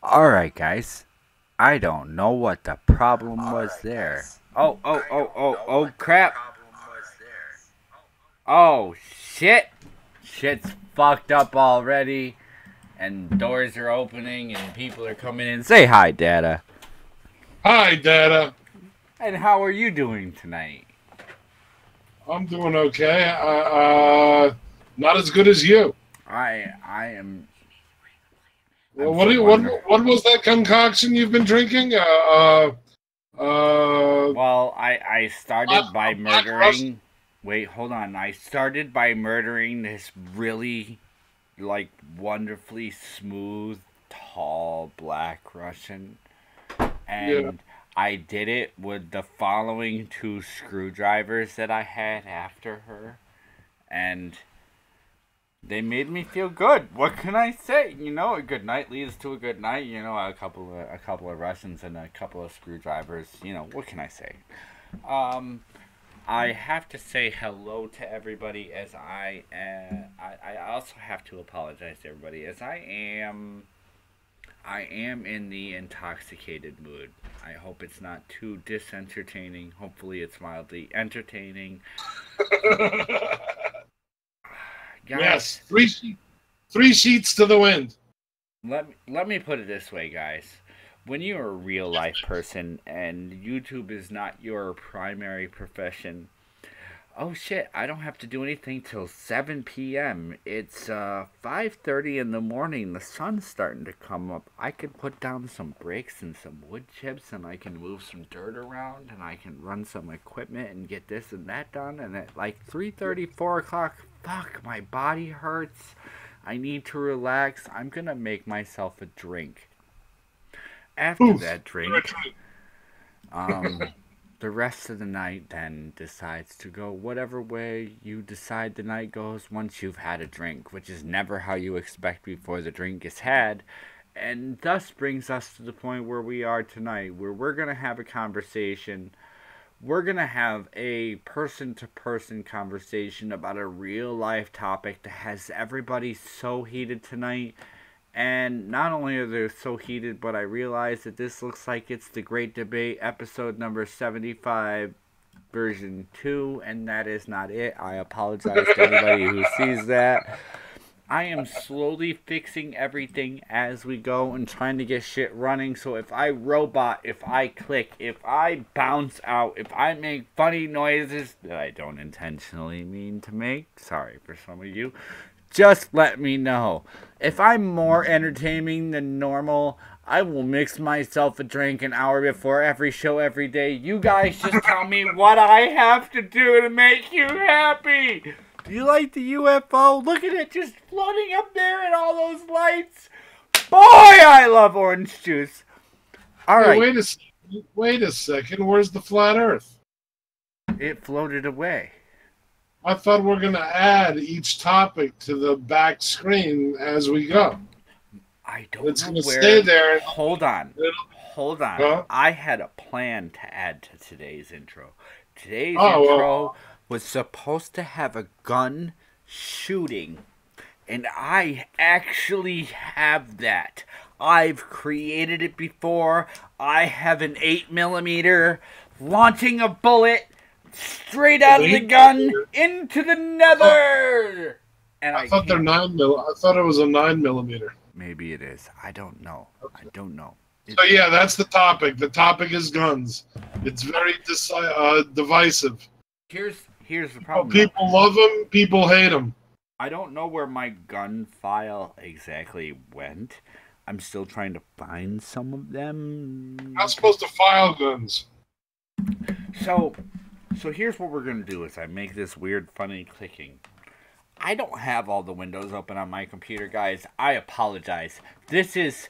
Alright, guys. I don't know what the problem was there. Oh, crap. Oh, shit. Shit's fucked up already. And doors are opening and people are coming in. Say hi, Dada. Hi, Dada. And how are you doing tonight? I'm doing okay. Not as good as you. I am. Well, what was that concoction you've been drinking? Well, I started by murdering. Wait, hold on. I started by murdering this really, wonderfully smooth, tall black Russian. And Yeah. I did it with the following two screwdrivers that I had after her. And they made me feel good. What can I say? You know, a good night leads to a good night. You know, a couple of Russians and a couple of screwdrivers. You know, what can I say? I have to say hello to everybody as I also have to apologize to everybody as I am in the intoxicated mood. I hope it's not too disentertaining. Hopefully it's mildly entertaining. Yes, Guys, three sheets to the wind. let me put it this way, guys. When you're a real life person and YouTube is not your primary profession, oh shit, I don't have to do anything till 7 p.m. It's 5:30 in the morning. The sun's starting to come up. I could put down some bricks and some wood chips and I can move some dirt around and I can run some equipment and get this and that done. And at like 3:30, 4 o'clock, fuck, my body hurts. I need to relax. I'm going to make myself a drink. After Oof. that drink, um, the rest of the night then decides to go whatever way you decide the night goes once you've had a drink, which is never how you expect before the drink is had. And thus brings us to the point where we are tonight, where we're going to have a conversation. We're going to have a person to person conversation about a real life topic that has everybody so heated tonight. And not only are they so heated, but I realize that this looks like it's the Great Debate, episode number 75, version 2, and that is not it. I apologize to anybody who sees that. I am slowly fixing everything as we go and trying to get shit running. So if I robot, if I click, if I bounce out, if I make funny noises that I don't intentionally mean to make, sorry for some of you, just let me know. If I'm more entertaining than normal, I will mix myself a drink an hour before every show every day. You guys just tell me what I have to do to make you happy. Do you like the UFO? Look at it just floating up there and all those lights. Boy, I love orange juice. All Hey, right. wait a second. Where's the flat Earth? It floated away. I thought we're going to add each topic to the back screen as we go. I don't It's know going to where. stay there. Hold on. Hold on. Huh? I had a plan to add to today's intro. Today's Oh, intro was supposed to have a gun shooting, and I actually have that. I've created it before. I have an 8mm launching a bullet straight out of the gun into the nether. And I thought they're 9 I thought it was a 9mm. Maybe it is. I don't know. I don't know. So yeah, that's the topic. The topic is guns. It's very divisive. Here's the problem. People love them. People hate them. I don't know where my gun file exactly went. I'm still trying to find some of them. You're not supposed to file guns. So here's what we're gonna do: is I make this weird, funny clicking. I don't have all the windows open on my computer, guys. I apologize. This is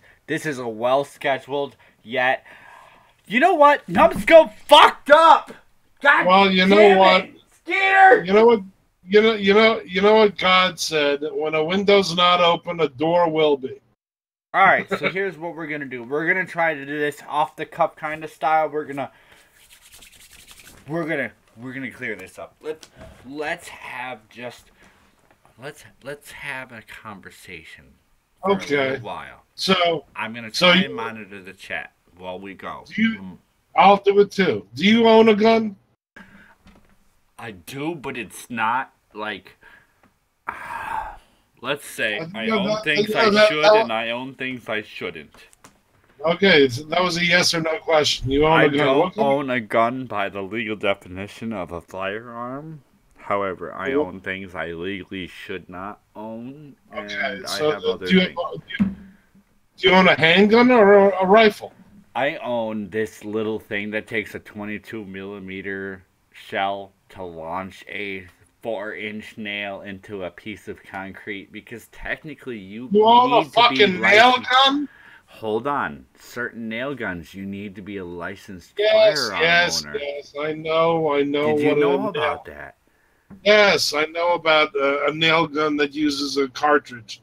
a well scheduled yet. You know what? NumbedSkull fucked up. God. Well, you know what? Scared. You know what? You know what God said. When a window's not open, a door will be. All right. So here's what we're gonna do. We're gonna try to do this off the cuff kind of style. We're gonna clear this up. Let's have a conversation for a little Okay. while. So, I'm gonna so try you, and monitor the chat while we go. do you? I'll do it too. Do you own a gun? I do, but it's not like. Let's say I own things I should and I own things I shouldn't. Okay, so that was a yes or no question. You own I a gun. don't own a gun by the legal definition of a firearm. However, I own things I legally should not own, and I have other things. Do you own a handgun or a rifle? I own this little thing that takes a 22 millimeter shell to launch a 4-inch nail into a piece of concrete because technically you own a need to be fucking nail gun? Hold on. Certain nail guns, you need to be a licensed Yes, firearm owner. yes. I know. Did you know about that? Yes, I know about a nail gun that uses a cartridge.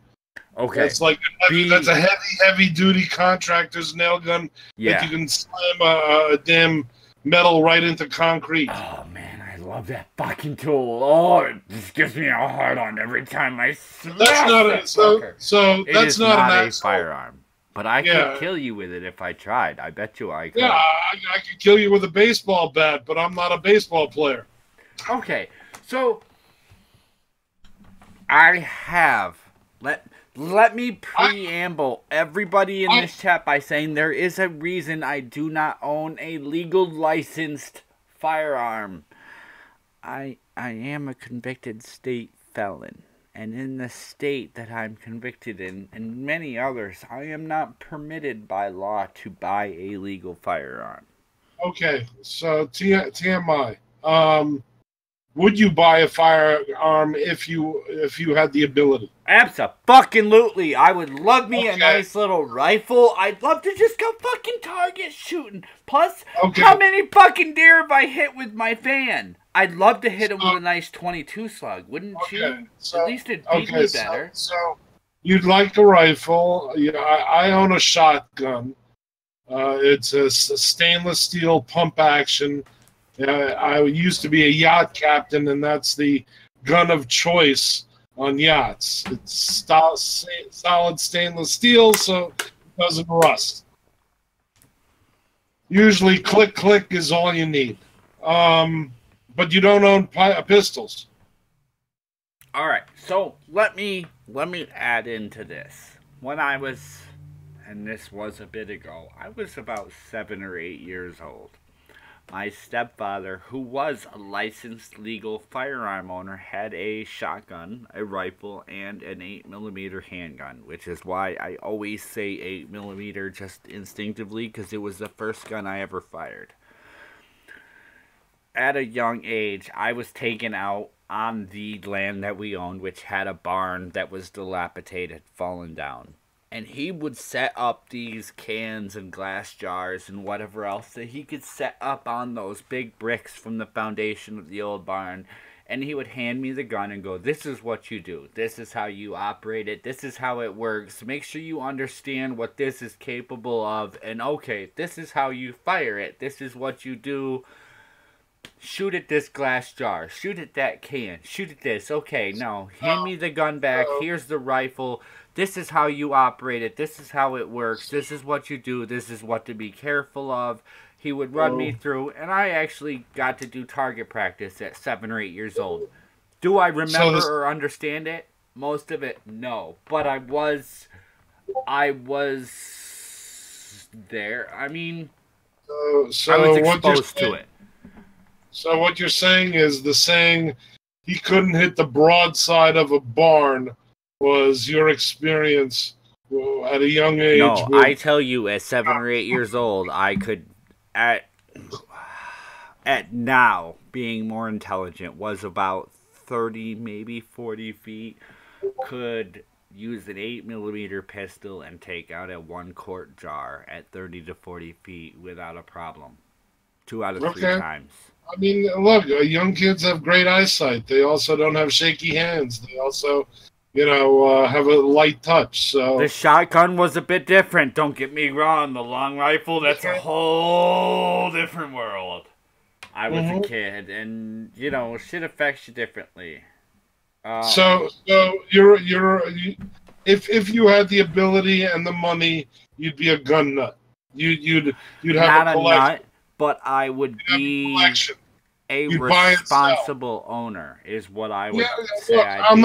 Okay. That's like that's a heavy duty contractor's nail gun that you can slam a damn metal right into concrete. Oh man, I love that fucking tool. Oh, it just gives me a hard on every time I smash that's not that a, so it that's is not a firearm. But I could kill you with it if I tried. I bet you I could. Yeah, I could kill you with a baseball bat, but I'm not a baseball player. Okay, so I have let me preamble everybody in this chat by saying there is a reason I do not own a legal licensed firearm. I am a convicted state felon. And in the state that I'm convicted in, and many others, I am not permitted by law to buy a legal firearm. Okay, so TMI. Would you buy a firearm if you had the ability? Abso-fucking-lutely. I would love me a nice little rifle. I'd love to just go fucking target shooting. Plus, how many fucking deer have I hit with my fan? I'd love to hit him with a nice 22 slug, wouldn't you? So, at least it'd beat me better. So you'd like a rifle. I own a shotgun. It's a stainless steel pump action. I used to be a yacht captain, and that's the gun of choice on yachts. It's solid stainless steel, so it doesn't rust. Usually, click is all you need. But you don't own pistols. All right, so let me add into this. When I was, and this was a bit ago, I was about 7 or 8 years old. My stepfather, who was a licensed legal firearm owner, had a shotgun, a rifle, and an 8mm handgun, which is why I always say 8mm just instinctively, because it was the first gun I ever fired. At a young age, I was taken out on the land that we owned, which had a barn that was dilapidated, fallen down. And he would set up these cans and glass jars and whatever else that he could set up on those big bricks from the foundation of the old barn. And he would hand me the gun and go, this is what you do. This is how you operate it. This is how it works. Make sure you understand what this is capable of. And okay, this is how you fire it. This is what you do. Shoot at this glass jar. Shoot at that can. Shoot at this. Okay, no. Hand me the gun back. Here's the rifle. This is how you operate it. This is how it works. This is what you do. This is what to be careful of. He would run me through, and I actually got to do target practice at 7 or 8 years old. Do I remember or understand it? Most of it, no. But I was there. I mean, I was exposed to it. So what you're saying is the saying, he couldn't hit the broadside of a barn, was your experience at a young age. No, I tell you, at 7 or 8 years old, I could, at now, being more intelligent, was about 30, maybe 40 feet, could use an 8mm pistol and take out a 1-quart jar at 30 to 40 feet without a problem. 2 out of 3 times. I mean, look, young kids have great eyesight. They also don't have shaky hands. They also, have a light touch. So the shotgun was a bit different. Don't get me wrong. The long rifle, that's a whole different world. I was a kid, and shit affects you differently. So you're if you had the ability and the money, you'd be a gun nut. You'd have Not a a collection. nut, but I would be a You'd buy and sell. responsible owner. Is what I would say. Look, I'd be.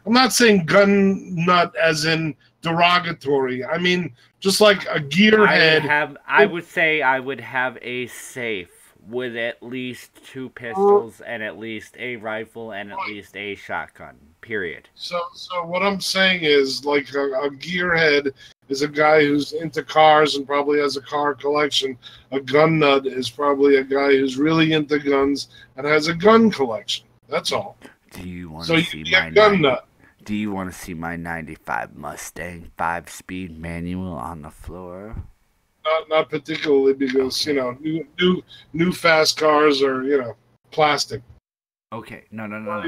I'm not saying gun nut as in derogatory. I mean, just like a gearhead. I would say I would have a safe with at least 2 pistols and at least a rifle and at least a shotgun. Period. So what I'm saying is, like, a gearhead is a guy who's into cars and probably has a car collection. A gun nut is probably a guy who's really into guns and has a gun collection. That's all. Do you want to see my gun nut? Do you want to see my '95 Mustang 5-speed manual on the floor? Not particularly, because new fast cars are plastic. Okay, no. A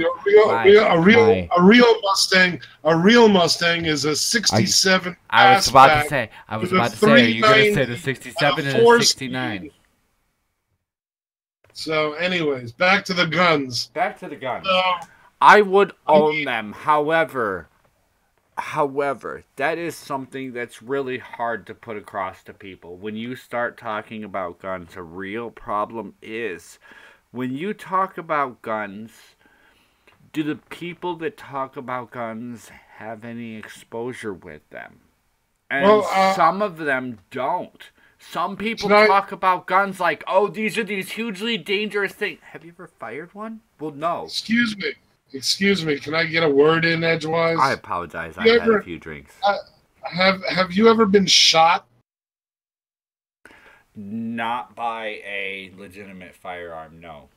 real Mustang is a '67. I was about to say. Are you going to say the '67 and the '69? So, anyways, back to the guns. I would own them. However, that is something that's really hard to put across to people. When you start talking about guns, a real problem is when you talk about guns, do the people that talk about guns have any exposure with them? And some of them don't. Some people talk about guns like, oh, these are these hugely dangerous things. Have you ever fired one? Well, no. Excuse me, can I get a word in edgewise? I apologize. I've had a few drinks. Have you ever been shot? Not by a legitimate firearm, no.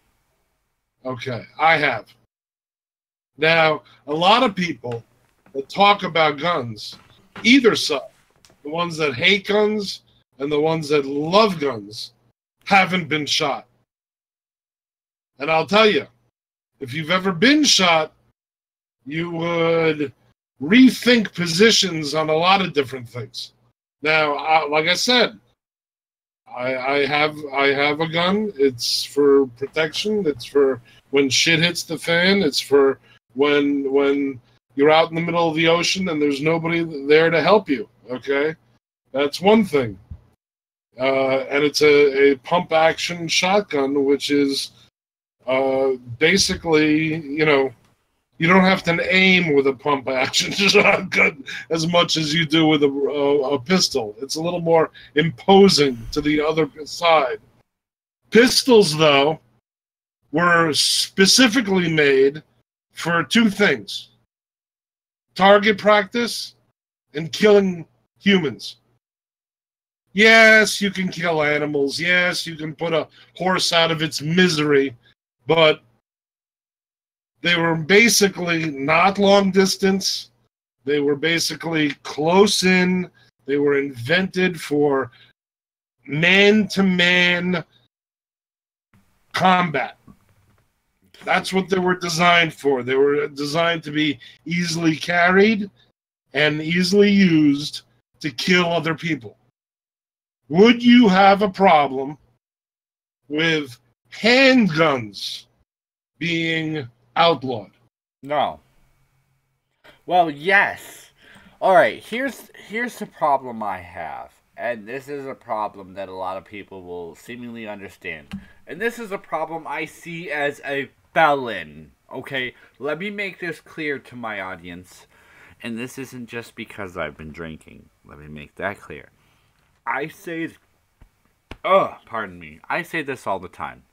Okay, I have. Now, a lot of people that talk about guns, either side, the ones that hate guns and the ones that love guns, haven't been shot. And I'll tell you, if you've ever been shot, you would rethink positions on a lot of different things. Now, like I said, I have a gun. It's for protection. It's for when shit hits the fan. It's for when you're out in the middle of the ocean and there's nobody there to help you. Okay, that's one thing. And it's a pump action shotgun, which is basically, you don't have to aim with a pump action shotgun as much as you do with a pistol. It's a little more imposing to the other side. Pistols, though, were specifically made for 2 things: target practice and killing humans. Yes, you can kill animals. Yes, you can put a horse out of its misery. But they were basically not long distance. They were basically close in. They were invented for man-to-man combat. That's what they were designed for. They were designed to be easily carried and easily used to kill other people. Would you have a problem with handguns being outlawed? No. Well, yes. All right, here's the problem I have. And this is a problem that a lot of people will seemingly understand. And this is a problem I see as a felon. Okay, let me make this clear to my audience. And this isn't just because I've been drinking. Let me make that clear. I say this all the time.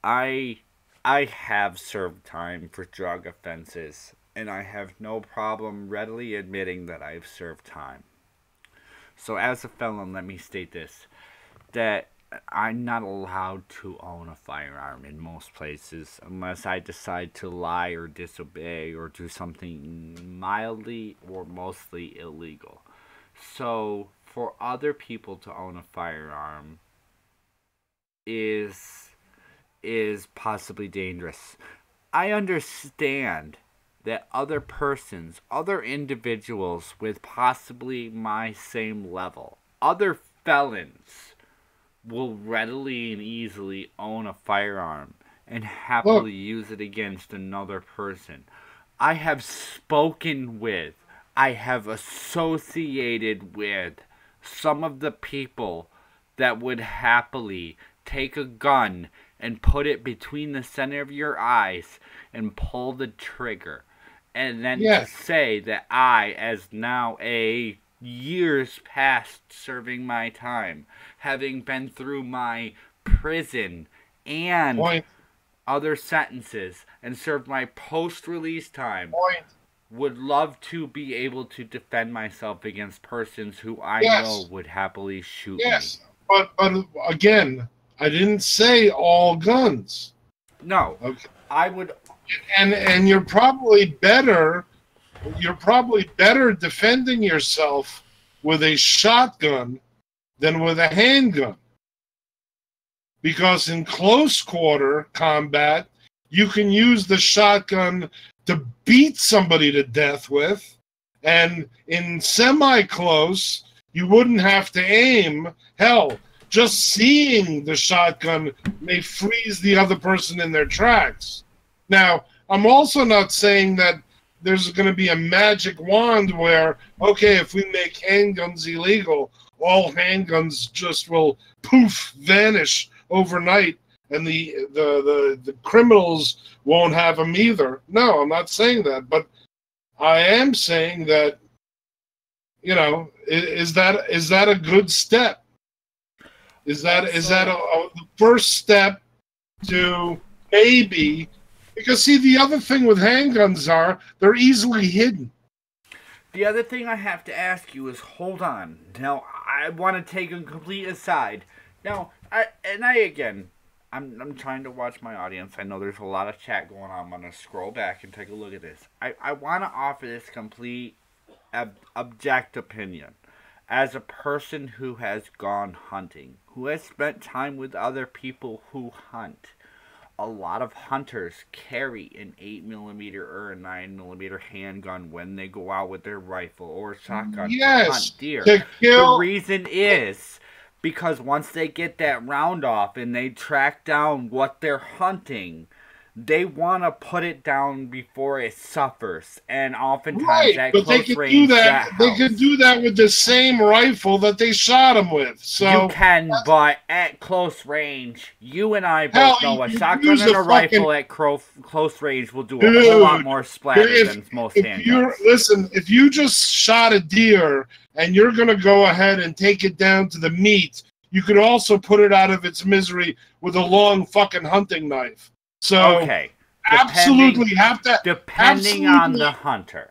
I have served time for drug offenses, and I have no problem readily admitting that I've served time. So as a felon, let me state this, that I'm not allowed to own a firearm in most places unless I decide to lie or disobey or do something mildly or mostly illegal. So for other people to own a firearm is possibly dangerous. I understand that other individuals with possibly my same level, other felons, will readily and easily own a firearm and happily use it against another person. I have spoken with, I have associated with some of the people that would happily take a gun and put it between the center of your eyes and pull the trigger. And then to Yes. say that I, as now a years past serving my time, having been through my prison and Point. other sentences and served my post-release time, Point. would love to be able to defend myself against persons who I Yes. know would happily shoot Yes. me. But again, I didn't say all guns. No. Okay. I would. And you're probably better. You're probably better defending yourself with a shotgun than with a handgun. Because in close quarter combat, you can use the shotgun to beat somebody to death with, and in semi-close, you wouldn't have to aim. Hell, just seeing the shotgun may freeze the other person in their tracks. Now, I'm also not saying that there's going to be a magic wand where, okay, if we make handguns illegal, all handguns just will poof, vanish overnight, and the criminals won't have them either. No, I'm not saying that, but I am saying that, you know, is that a good step? Is that the first step to maybe? Because see, the other thing with handguns are they're easily hidden. The other thing I have to ask you is, hold on. Now, I want to take a complete aside. Now, I'm trying to watch my audience. I know there's a lot of chat going on. I'm going to scroll back and take a look at this. I want to offer this complete object opinion. As a person who has gone hunting, who has spent time with other people who hunt, a lot of hunters carry an 8mm or a 9mm handgun when they go out with their rifle or shotgun to hunt deer. The reason is because once they get that round off and they track down what they're hunting, they want to put it down before it suffers, and oftentimes at close range, they can do that with the same rifle that they shot him with. So you can, but at close range, you and I both know a shotgun and a rifle at close range will do a whole lot more splatter than most handguns. Listen, if you just shot a deer and you're going to go ahead and take it down to the meat, you could also put it out of its misery with a long fucking hunting knife. So okay. Absolutely have to. Depending on the hunter.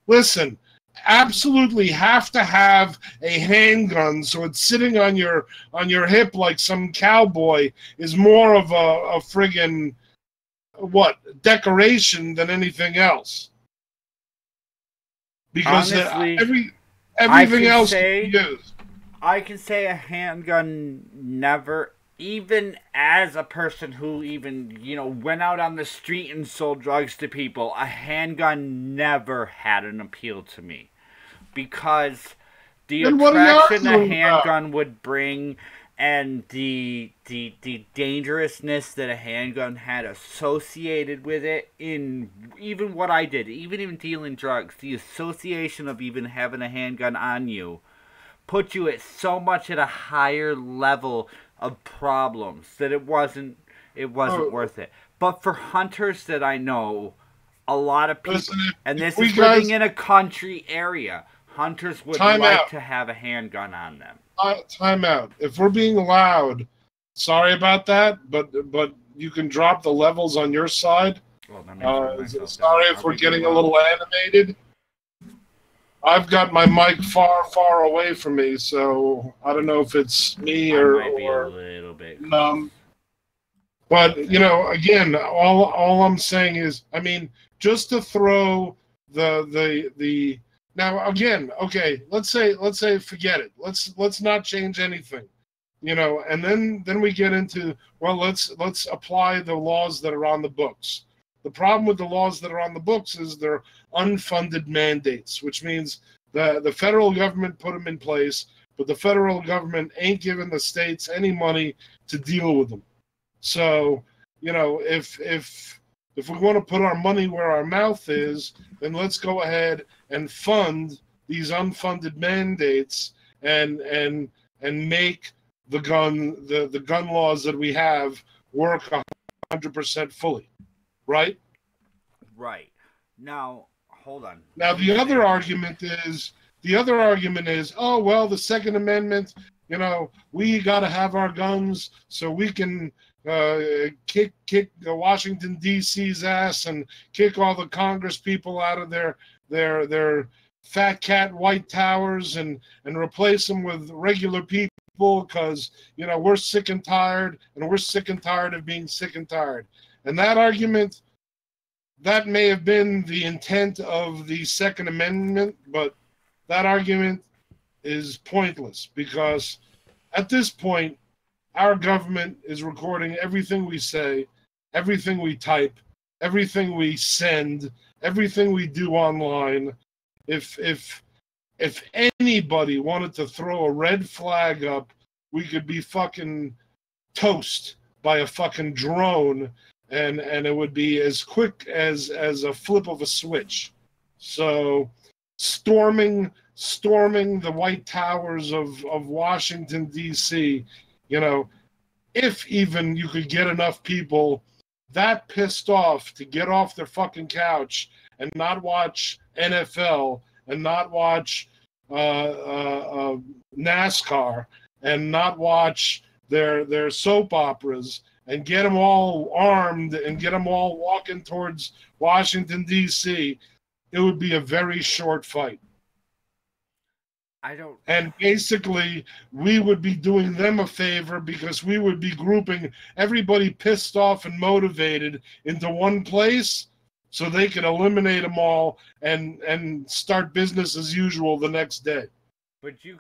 Listen, absolutely have to have a handgun so it's sitting on your hip like some cowboy is more of a friggin' decoration than anything else. Because honestly, everything else can be used. I can say a handgun never. Even as a person who even, went out on the street and sold drugs to people, a handgun never had an appeal to me. Because the attraction a handgun would bring and the dangerousness that a handgun had associated with it in even what I did, even dealing drugs, the association of even having a handgun on you put you at so much at a higher level of problems that it wasn't worth it. But for hunters that I know, a lot of people, and this is living in a country area, hunters would like to have a handgun on them. Time out. If we're being loud, sorry about that, but you can drop the levels on your side. Well, sorry if we're getting a little animated. I've got my mic far, far away from me, so I don't know if it's me or a little bit. But again, all I'm saying is, I mean, just to throw the now again, okay, let's say forget it. Let's not change anything, and then we get into let's apply the laws that are on the books. The problem with the laws that are on the books is they're unfunded mandates, which means the federal government put them in place, but the federal government ain't giving the states any money to deal with them. So, if If we want to put our money where our mouth is, then let's go ahead and fund these unfunded mandates and make the gun laws that we have work 100% fully, right? Right. Now, hold on. Now the other argument is, oh well, the Second Amendment, we got to have our guns so we can kick Washington D.C.'s ass and kick all the Congress people out of their fat cat white towers and replace them with regular people because we're sick and tired of being sick and tired. And that argument, that may have been the intent of the Second Amendment, but that argument is pointless because at this point, our government is recording everything we say, everything we type, everything we send, everything we do online. If anybody wanted to throw a red flag up, we could be fucking toast by a fucking drone, and it would be as quick as a flip of a switch. So storming the White Towers of Washington, D.C., if even you could get enough people that pissed off to get off their fucking couch and not watch NFL and not watch NASCAR and not watch their soap operas and get them all armed and get them all walking towards Washington, D.C., it would be a very short fight. And basically, we would be doing them a favor because we would be grouping everybody pissed off and motivated into one place so they could eliminate them all and start business as usual the next day. But you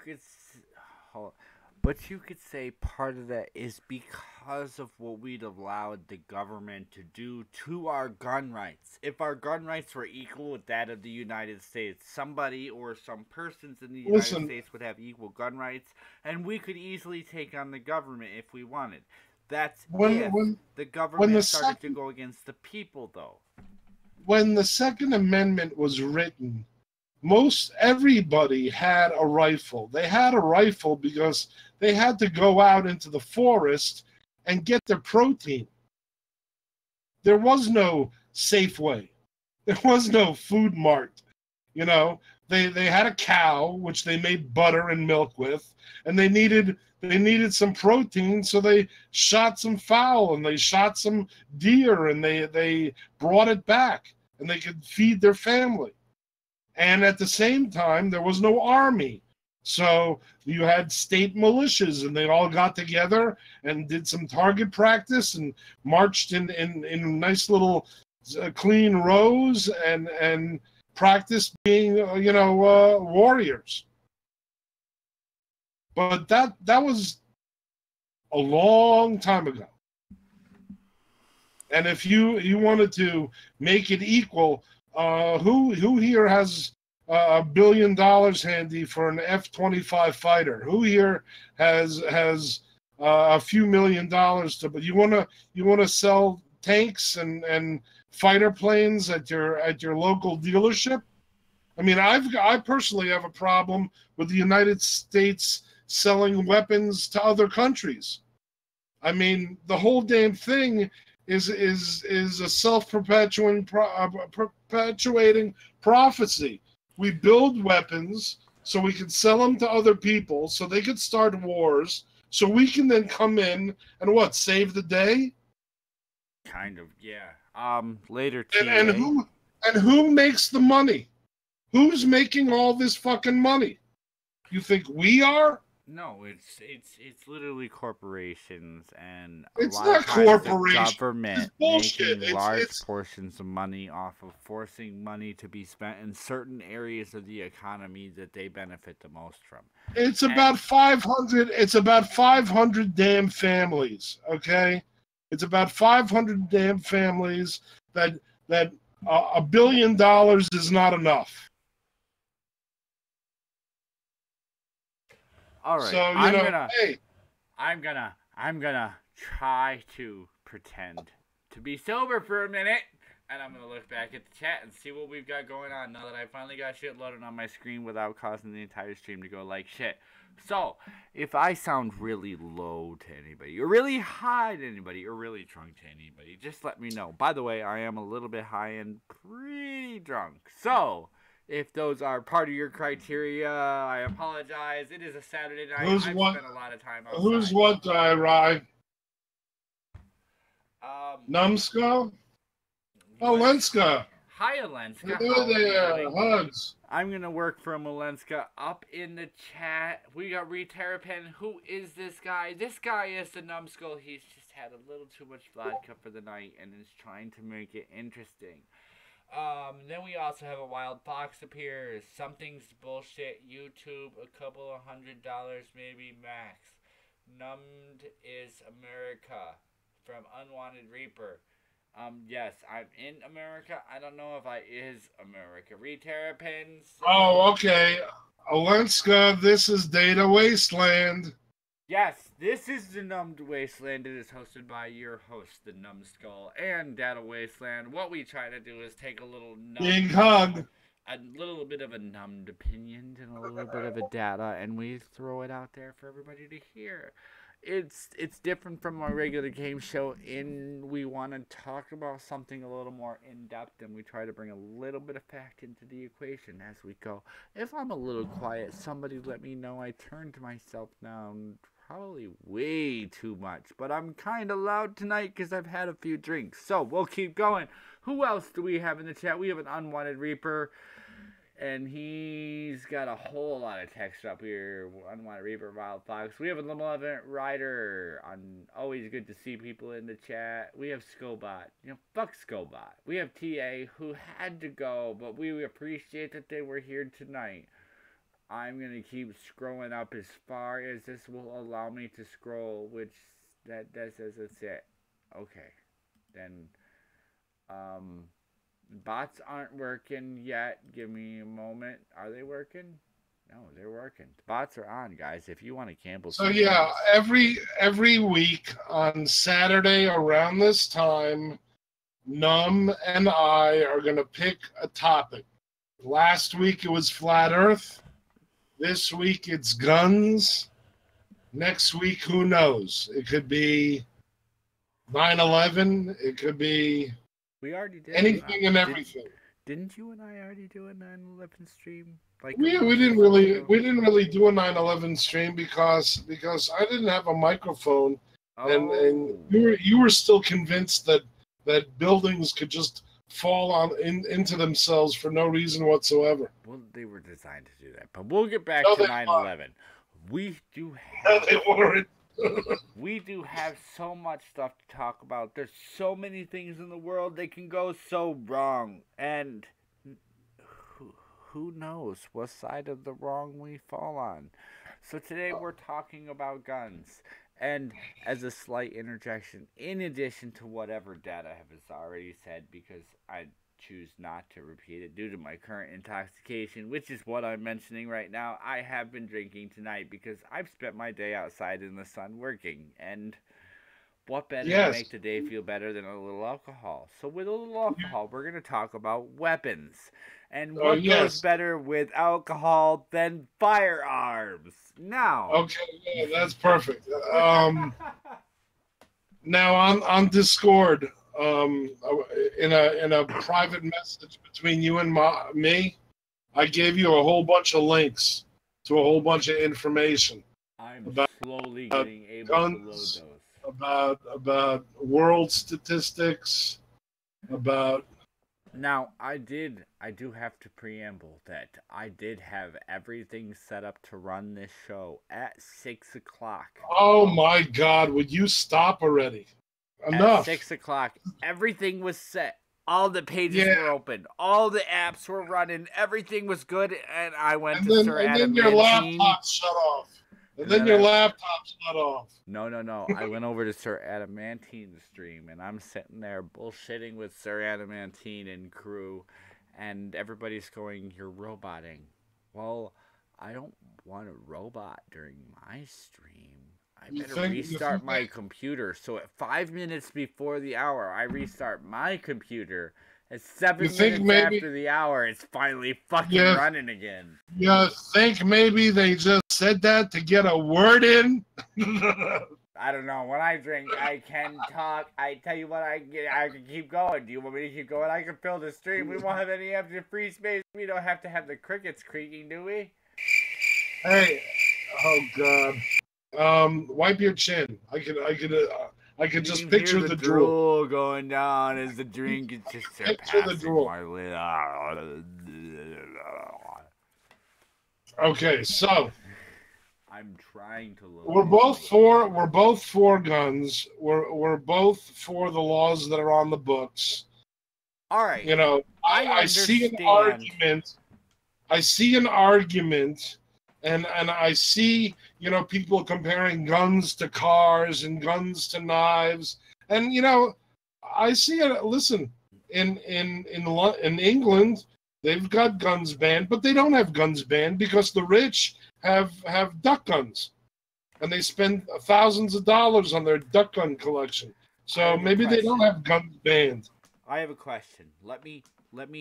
could say part of that is because of what we'd allowed the government to do to our gun rights. If our gun rights were equal with that of the United States, somebody or some persons in the United States would have equal gun rights, and we could easily take on the government if we wanted. That's when the government started to go against the people, though. When the Second Amendment was written, most everybody had a rifle. They had a rifle because they had to go out into the forest and get their protein. There was no Safeway. There was no Food Mart. They had a cow, which they made butter and milk with, and they needed some protein, so they shot some fowl and they shot some deer and they brought it back and they could feed their family. And at the same time, there was no army. So you had state militias, and they all got together and did some target practice and marched in nice little clean rows and practiced being, warriors. But that was a long time ago. And if you wanted to make it equal, who here has $1 billion handy for an F-25 fighter? Who here has a few $1 million to? But you wanna sell tanks and fighter planes at your local dealership? I mean, I personally have a problem with the United States selling weapons to other countries. I mean, the whole damn thing is a self-perpetuating prophecy. We build weapons so we can sell them to other people so they could start wars so we can then come in and save the day? Kind of, yeah. Later and who makes the money? Who's making all this fucking money? You think we are? No, it's literally corporations and it's not corporations. The government making large portions of money off of forcing money to be spent in certain areas of the economy that they benefit the most from. It's about 500. It's about 500 damn families. Okay, it's about 500 damn families that $1 billion is not enough. All right, so I'm gonna try to pretend to be sober for a minute And I'm going to look back at the chat and see what we've got going on now that I finally got shit loaded on my screen without causing the entire stream to go like shit. So, if I sound really low to anybody, or really high to anybody, or really drunk to anybody, just let me know. By the way, I am a little bit high and pretty drunk. So, if those are part of your criteria, I apologize. It is a Saturday night. I've spent a lot of time outside. Who's what, R.I.P? NumbedSkull? Oh, Lenska. Hi, Lenska. Hello there. Hugs. I'm going to work for Malenska up in the chat. We got Reterrapin. Who is this guy? This guy is the NumbedSkull. He's just had a little too much vodka for the night and is trying to make it interesting. Then we also have a Wild Fox appears. Something's bullshit. YouTube, a couple of $100 maybe max. Numbed is America from Unwanted Reaper. Yes, I'm in America. I don't know if I is America. Reterrapins. Oh, okay. Alenska, this is Data Wasteland. Yes, this is the Numbed Wasteland. It is hosted by your host, the NumbedSkull and Data Wasteland. What we try to do is take a little big hug, a little bit of a numbed opinion and a little bit of a data, and we throw it out there for everybody to hear. It's different from our regular game show in we want to talk about something a little more in-depth, and we try to bring a little bit of fact into the equation as we go. If I'm a little quiet, somebody let me know. I turned myself down probably way too much, but I'm kind of loud tonight because I've had a few drinks. So we'll keep going. Who else do we have in the chat? We have an Unwanted Reaper. And he's got a whole lot of text up here. Unwanted Reaper, Wild Fox. We have a Malevolent Rider. Always good to see people in the chat. We have Skullbot. Fuck Skullbot. We have TA who had to go, but we appreciate that they were here tonight. I'm going to keep scrolling up as far as this will allow me to scroll, which that says that's it. Okay. Then, bots aren't working yet. Give me a moment. Are they working? No, they're working. The bots are on, guys. If you want to cancel. So yeah, every week on Saturday around this time, Num and I are gonna pick a topic. Last week it was Flat Earth. This week it's guns. Next week, who knows? It could be 9/11. It could be. We already did anything and everything. Didn't you and I already do a 9/11 stream? We didn't really do a 9/11 stream because I didn't have a microphone, and you were still convinced that buildings could just fall into themselves for no reason whatsoever. Well, they were designed to do that, but we'll get back to 9/11. We do have. They weren't. We do have so much stuff to talk about. There's so many things in the world that can go so wrong. And who knows what side of the wrong we fall on. So today we're talking about guns. And as a slight interjection, in addition to whatever Data has already said, because I choose not to repeat it due to my current intoxication, which is what I'm mentioning right now. I have been drinking tonight because I've spent my day outside in the sun working, and what better to make the day feel better than a little alcohol? So with a little alcohol, we're going to talk about weapons. And what goes better with alcohol than firearms? Now. Okay, yeah, that's perfect. Now on Discord, in a private message between you and me, I gave you a whole bunch of links to a whole bunch of information. I'm slowly getting able to load those. About world statistics, about. Now, I do have to preamble that I did have everything set up to run this show at 6 o'clock. Oh my God, would you stop already? Enough. At 6 o'clock, everything was set. All the pages were open. All the apps were running. Everything was good, and I went to Sir Adam. And then your laptop shut off. And then your laptop shut off. No. I went over to Sir Adamantine's stream, and I'm sitting there bullshitting with Sir Adamantine and crew, and everybody's going, "You're roboting." Well, I don't want a robot during my stream. I better restart my computer. So at 5 minutes before the hour, I restart my computer, It's 7 You think minutes maybe after the hour. It's finally fucking you, running again. you think maybe they just said that to get a word in? I don't know. When I drink, I can talk. I tell you what, I can keep going. Do you want me to keep going? I can fill the stream. We won't have any empty free space. We don't have to have the crickets creaking, do we? Hey, oh God. Wipe your chin. I could just picture hear the drool. going down as the drink is just Picture the drool. my lid. Okay, so I'm trying to look. we're both for guns. We're both for the laws that are on the books. All right. You know, I see an argument. I see an argument, and I see, you know, people comparing guns to cars and guns to knives, and you know, I see it. Listen, in England, they've got guns banned, but they don't have guns banned because the rich have duck guns, and they spend thousands of dollars on their duck gun collection. So maybe they don't have guns banned. I have a question. Let me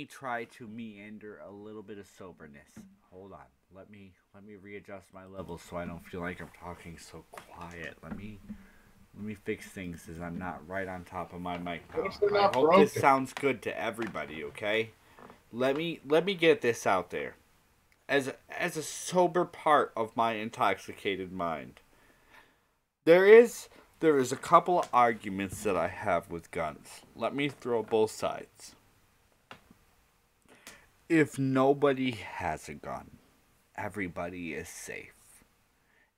try to meander a little bit of soberness. Hold on. Let me readjust my level so I don't feel like I'm talking so quiet. Let me fix things as I'm not right on top of my mic. I hope this sounds good to everybody, okay? Let me get this out there. As a sober part of my intoxicated mind. There is a couple of arguments that I have with guns. Let me throw both sides. If nobody has a gun, everybody is safe.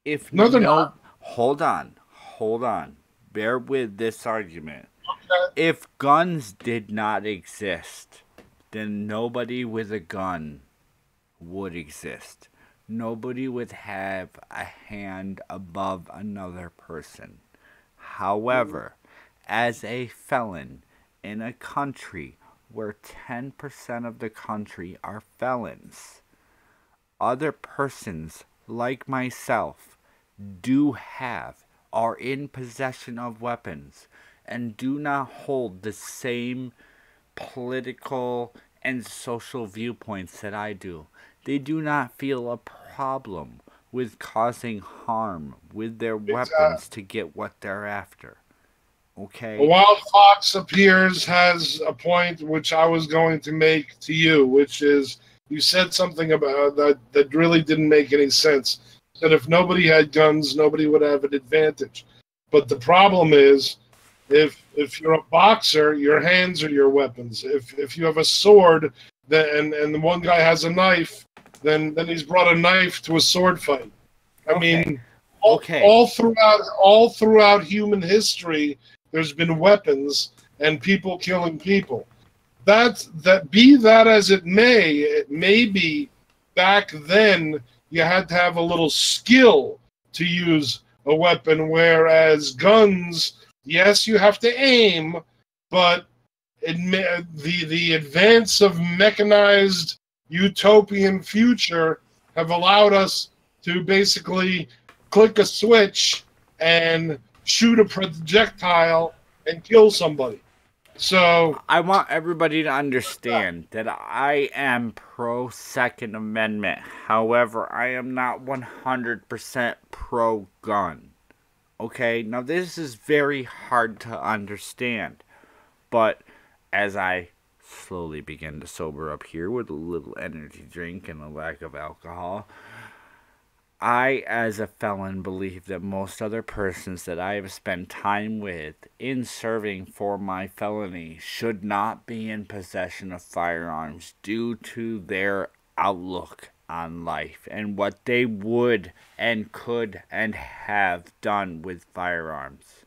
If no, they're not. Hold on. Bear with this argument. Okay. If guns did not exist, then nobody with a gun would exist. Nobody would have a hand above another person. However, as a felon in a country where 10% of the country are felons, other persons like myself are in possession of weapons and do not hold the same political and social viewpoints that I do. They do not feel a problem with causing harm with their weapons to get what they're after. Okay? The Wild Fox Appears has a point which I was going to make to you, which is you said something about that really didn't make any sense. That if nobody had guns, nobody would have an advantage. But the problem is, if you're a boxer, your hands are your weapons. If you have a sword, and the one guy has a knife, then he's brought a knife to a sword fight. I mean, all throughout human history, there's been weapons and people killing people. Be that as it may be back then you had to have a little skill to use a weapon, whereas guns, yes, you have to aim, but the advance of mechanized utopian future have allowed us to basically click a switch and shoot a projectile and kill somebody. So I want everybody to understand that I am pro Second Amendment. However, I am not 100% pro gun. Okay? Now this is very hard to understand. But as I slowly begin to sober up here with a little energy drink and a lack of alcohol, I, as a felon, believe that most other persons that I have spent time with in serving for my felony should not be in possession of firearms due to their outlook on life and what they would and could and have done with firearms.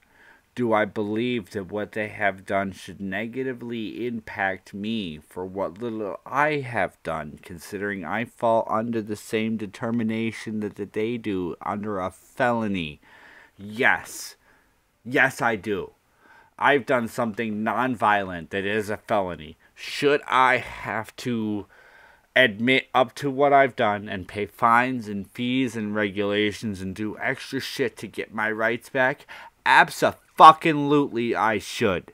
Do I believe that what they have done should negatively impact me for what little I have done, considering I fall under the same determination that they do under a felony? Yes. Yes, I do. I've done something non-violent that is a felony. Should I have to admit up to what I've done and pay fines and fees and regulations and do extra shit to get my rights back? Absolutely, I should.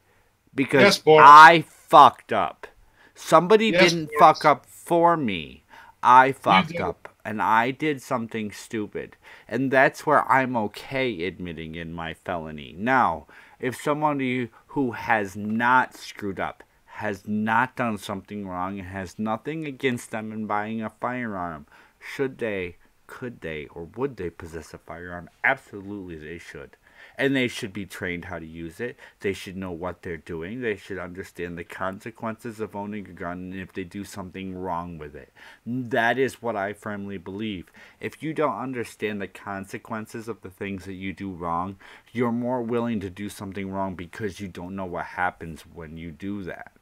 Because I fucked up. Somebody Yes, didn't fuck Boris. up for me. I You fucked did. up and I did something stupid. And that's where I'm okay admitting in my felony. Now, if somebody who has not screwed up, has not done something wrong, and has nothing against them in buying a firearm, should they, could they, or would they possess a firearm? Absolutely, they should. And they should be trained how to use it. They should know what they're doing. They should understand the consequences of owning a gun and if they do something wrong with it. That is what I firmly believe. If you don't understand the consequences of the things that you do wrong, you're more willing to do something wrong because you don't know what happens when you do that.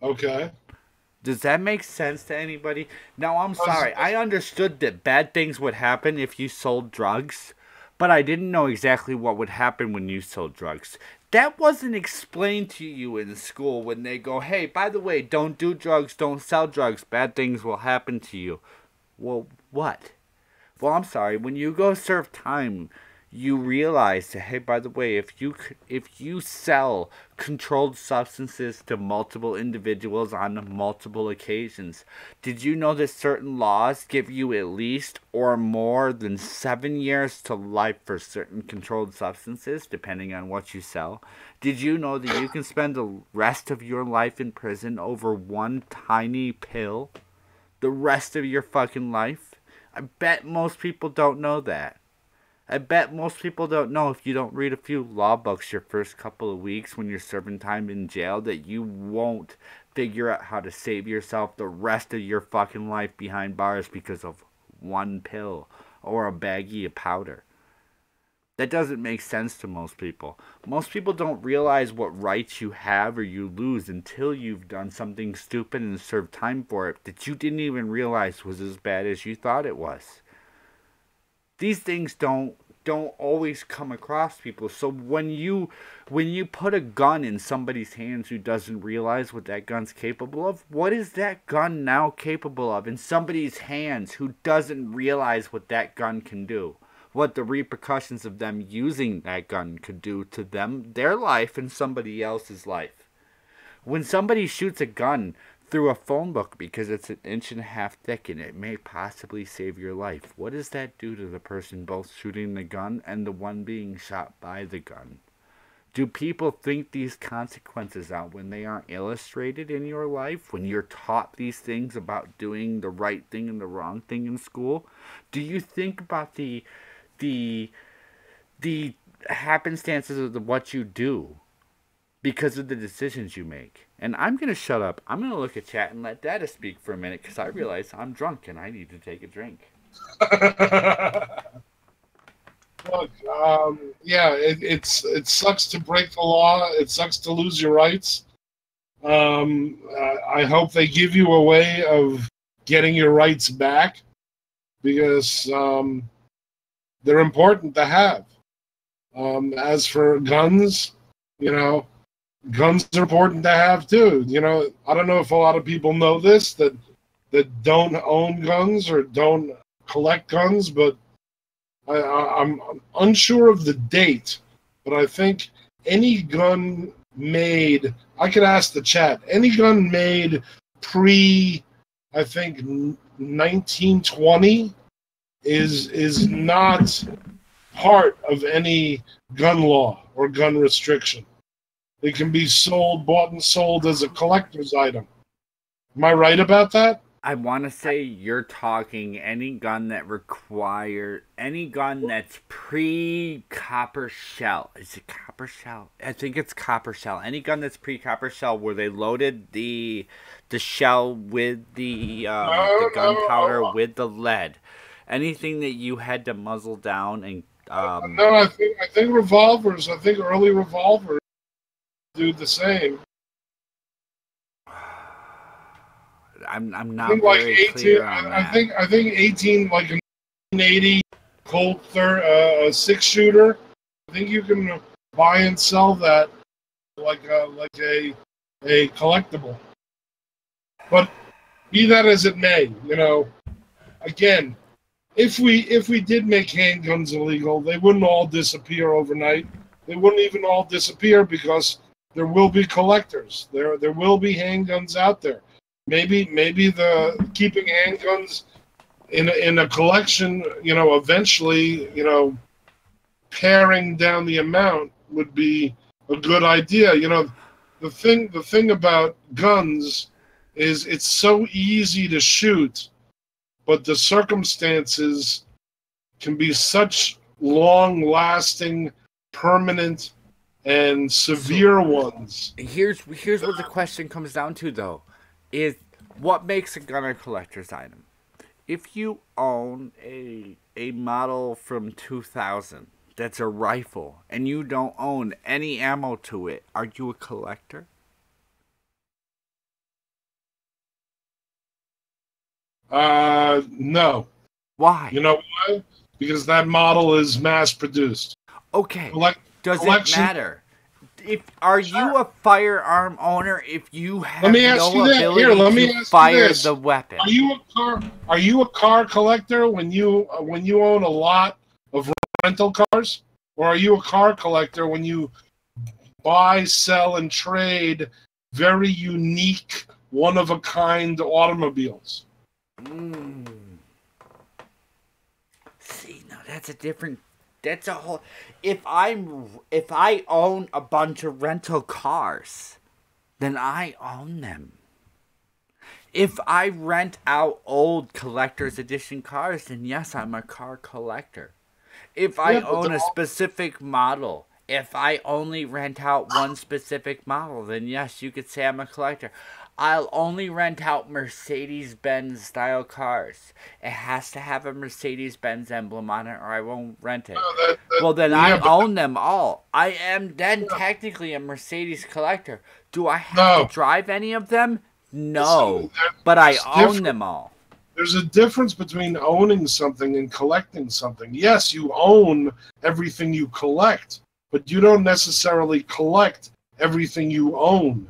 Okay. Does that make sense to anybody? Now, I'm Does- sorry. I understood that bad things would happen if you sold drugs, but I didn't know exactly what would happen when you sold drugs. That wasn't explained to you in school when they go, hey, by the way, don't do drugs, don't sell drugs, bad things will happen to you. Well, what? Well, I'm sorry. When you go serve time, you realize that, hey, by the way, if you sell controlled substances to multiple individuals on multiple occasions, did you know that certain laws give you at least or more than 7 years to life for certain controlled substances, depending on what you sell? Did you know that you can spend the rest of your life in prison over one tiny pill? The rest of your fucking life? I bet most people don't know that. I bet most people don't know if you don't read a few law books your first couple of weeks when you're serving time in jail that you won't figure out how to save yourself the rest of your fucking life behind bars because of one pill or a baggie of powder. That doesn't make sense to most people. Most people don't realize what rights you have or you lose until you've done something stupid and served time for it that you didn't even realize was as bad as you thought it was. These things don't always come across people. So when you put a gun in somebody's hands who doesn't realize what that gun's capable of, what is that gun now capable of in somebody's hands who doesn't realize what that gun can do? What the repercussions of them using that gun could do to them, their life, and somebody else's life. When somebody shoots a gun through a phone book because it's an inch and a half thick and it may possibly save your life, what does that do to the person both shooting the gun and the one being shot by the gun? Do people think these consequences out when they aren't illustrated in your life? When you're taught these things about doing the right thing and the wrong thing in school? Do you think about the happenstances of what you do because of the decisions you make? And I'm going to shut up. I'm going to look at chat and let Data speak for a minute because I realize I'm drunk and I need to take a drink. Look, yeah, it sucks to break the law. It sucks to lose your rights. I hope they give you a way of getting your rights back because they're important to have. As for guns, guns are important to have too. I don't know if a lot of people know this that don't own guns or don't collect guns, but I'm unsure of the date. But I think any gun made, I could ask the chat, any gun made I think 1920 is not part of any gun law or gun restriction. It can be bought and sold as a collector's item. Am I right about that? I want to say you're talking any gun that's pre-copper shell. Is it copper shell? I think it's copper shell. Any gun that's pre-copper shell where they loaded the shell with the gunpowder with the lead. Anything that you had to muzzle down and no, I think revolvers. I think early revolvers do the same. I'm not I think very 18, clear on that. I think 18 like a 1980 Colt 6-shooter. I think you can buy and sell that like a collectible. But be that as it may, again, if we did make handguns illegal, they wouldn't all disappear overnight. They wouldn't even all disappear because there will be collectors. There will be handguns out there. Maybe the keeping handguns in a collection, eventually, paring down the amount would be a good idea. The thing about guns is it's so easy to shoot, but the circumstances can be such long-lasting, permanent, and severe ones. Here's what the question comes down to, though, is what makes a gun a collector's item? If you own a model from 2000 that's a rifle and you don't own any ammo to it, are you a collector? No. Why? You know why? Because that model is mass produced. Okay. Does it matter? Are you a firearm owner if you have no ability to fire the weapon? Are you a car collector when you own a lot of rental cars? Or are you a car collector when you buy, sell, and trade very unique, one-of-a-kind automobiles? See, now that's a whole. If I own a bunch of rental cars, then I own them. If I rent out old collector's edition cars, then yes, I'm a car collector. If I own a specific model, if I only rent out one specific model, then yes, you could say I'm a collector. I'll only rent out Mercedes-Benz style cars. It has to have a Mercedes-Benz emblem on it or I won't rent it. Well, then I own them all. I am then technically a Mercedes collector. Do I have to drive any of them? No. But I own them all. There's a difference between owning something and collecting something. Yes, you own everything you collect, but you don't necessarily collect everything you own.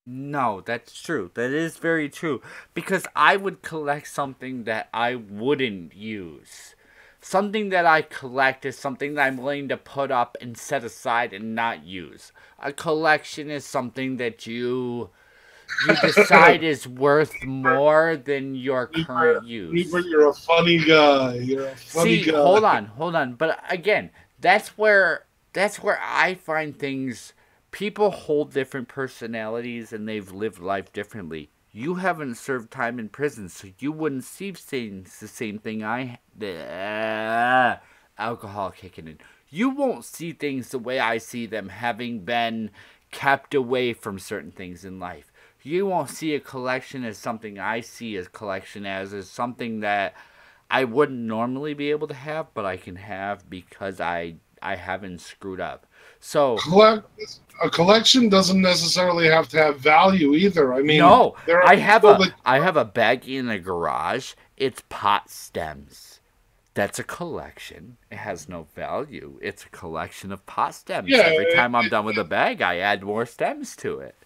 No, that's true. That is very true. Because I would collect something that I wouldn't use. Something that I collect is something that I'm willing to put up and set aside and not use. A collection is something that you decide is worth more than your current use. You're a funny guy. See, hold on. But again, that's where I find things. People hold different personalities and they've lived life differently. You haven't served time in prison, so you wouldn't see things the same thing alcohol kicking in. You won't see things the way I see them, having been kept away from certain things in life. You won't see a collection as something I see as collection as something that I wouldn't normally be able to have, but I can have because I haven't screwed up. So a collection doesn't necessarily have to have value either. I mean, no, I have a baggie in the garage. It's pot stems. That's a collection. It has no value. It's a collection of pot stems. Yeah, every time I'm done with a bag, I add more stems to it.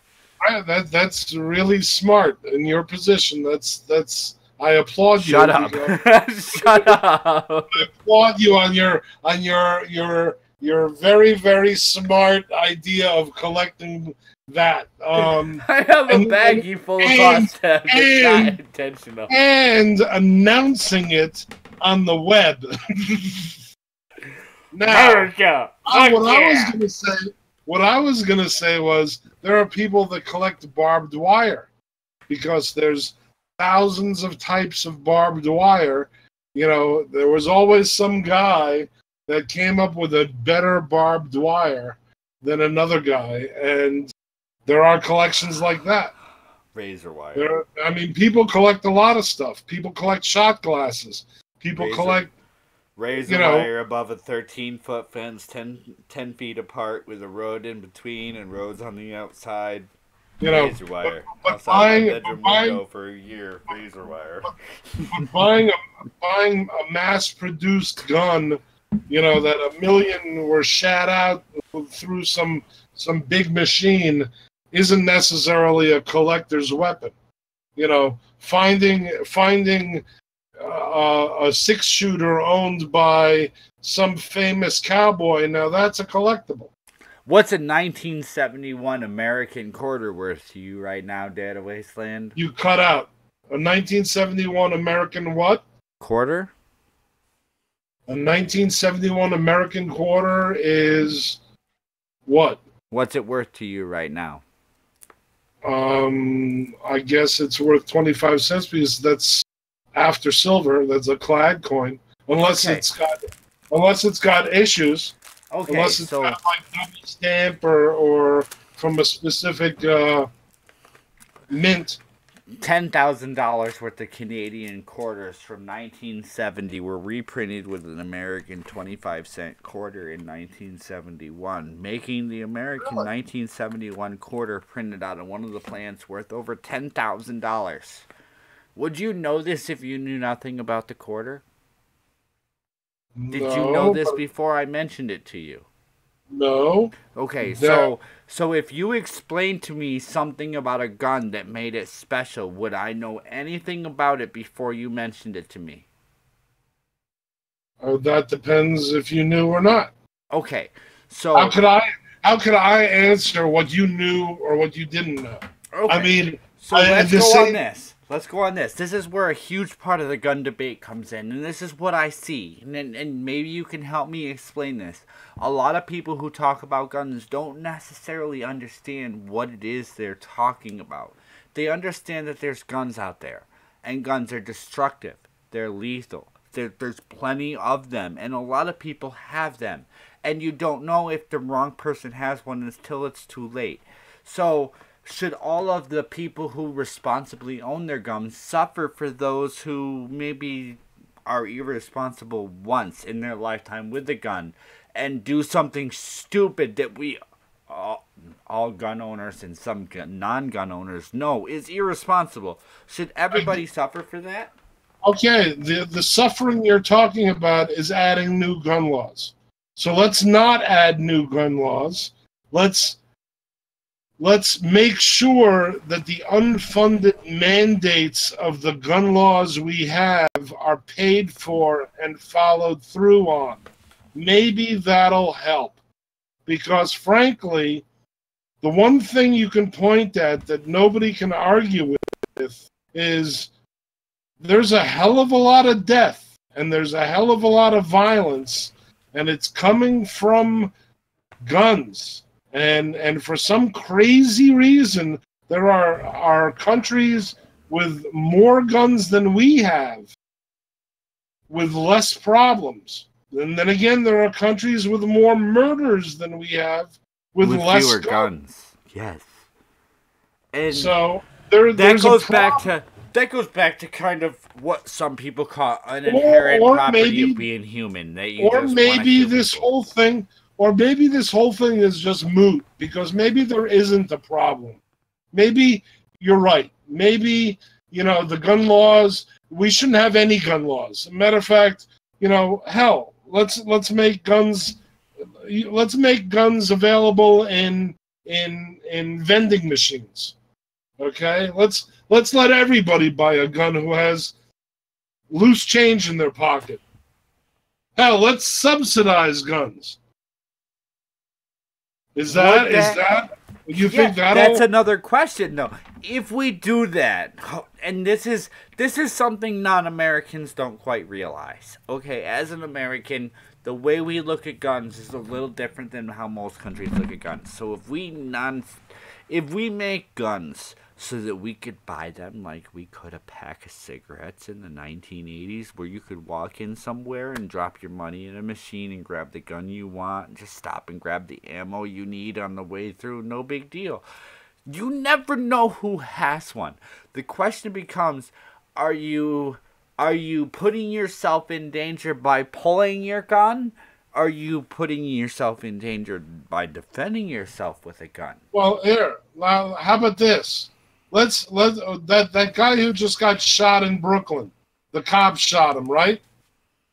That's really smart in your position. I applaud you. Shut up. Shut up. I applaud you on your very, very smart idea of collecting that. I have a baggie full of pot stems. It's not intentional. And announcing it on the web. Now, what I was gonna say was there are people that collect barbed wire because there's thousands of types of barbed wire. There was always some guy that came up with a better barbed wire than another guy, and there are collections like that. Razor wire. People collect a lot of stuff. People collect shot glasses. People collect razor wire above a 13-foot fence, 10 feet apart with a road in between and roads on the outside. Razor wire. But buying my bedroom window for a year. Razor wire. But buying a mass-produced gun, that 1 million were shot out through some big machine, isn't necessarily a collector's weapon. Finding a 6-shooter owned by some famous cowboy, now that's a collectible. What's a 1971 American quarter worth to you right now, Data Wasteland? You cut out a 1971 American what? Quarter? A 1971 American quarter is what? What's it worth to you right now? I guess it's worth 25 cents because that's after silver. That's a clad coin, unless Okay. it's got issues. Okay, Unless it's so got like double stamp or from a specific mint. $10,000 worth of Canadian quarters from 1970 were reprinted with an American 25-cent quarter in 1971, making the American 1971 quarter printed out of one of the plants worth over $10,000. Would you know this if you knew nothing about the quarter? Did you know this before I mentioned it to you? No. Okay, so if you explained to me something about a gun that made it special, would I know anything about it before you mentioned it to me? That depends if you knew or not. Okay, so how could I answer what you knew or what you didn't know? okay. I mean, so let's go on this. Let's go on this. This is where a huge part of the gun debate comes in, and this is what I see. And maybe you can help me explain this. A lot of people who talk about guns don't necessarily understand what it is they're talking about. They understand that there's guns out there, and guns are destructive. They're lethal. There's plenty of them, and a lot of people have them. And you don't know if the wrong person has one until it's too late. So should all of the people who responsibly own their guns suffer for those who maybe are irresponsible once in their lifetime with a gun and do something stupid that we all gun owners and some non-gun owners know is irresponsible? Should everybody suffer for that? Okay, the suffering you're talking about is adding new gun laws. So let's not add new gun laws. Let's make sure that the unfunded mandates of the gun laws we have are paid for and followed through on. Maybe that'll help. Because frankly, the one thing you can point at that nobody can argue with is there's a hell of a lot of death and there's a hell of a lot of violence, and it's coming from guns. And for some crazy reason, there are countries with more guns than we have, with less problems. And then again, there are countries with more murders than we have, with less fewer guns. Yes. And so that goes back to kind of what some people call an inherent property of being human. Maybe this whole thing is just moot because maybe there isn't a problem. Maybe you're right. Maybe, the gun laws, we shouldn't have any gun laws. Matter of fact, hell, let's make guns available in vending machines. Okay? Let's let everybody buy a gun who has loose change in their pocket. Hell, let's subsidize guns. Is that you think that'll... That's another question though. If we do that, and this is something non-Americans don't quite realize. Okay, as an American, the way we look at guns is a little different than how most countries look at guns. So if we make guns so that we could buy them like we could a pack of cigarettes in the 1980s, where you could walk in somewhere and drop your money in a machine and grab the gun you want, and just stop and grab the ammo you need on the way through, no big deal. You never know who has one. The question becomes, are you putting yourself in danger by pulling your gun? Are you putting yourself in danger by defending yourself with a gun? Well, here, now, how about this? Let's that guy who just got shot in Brooklyn, the cops shot him, right?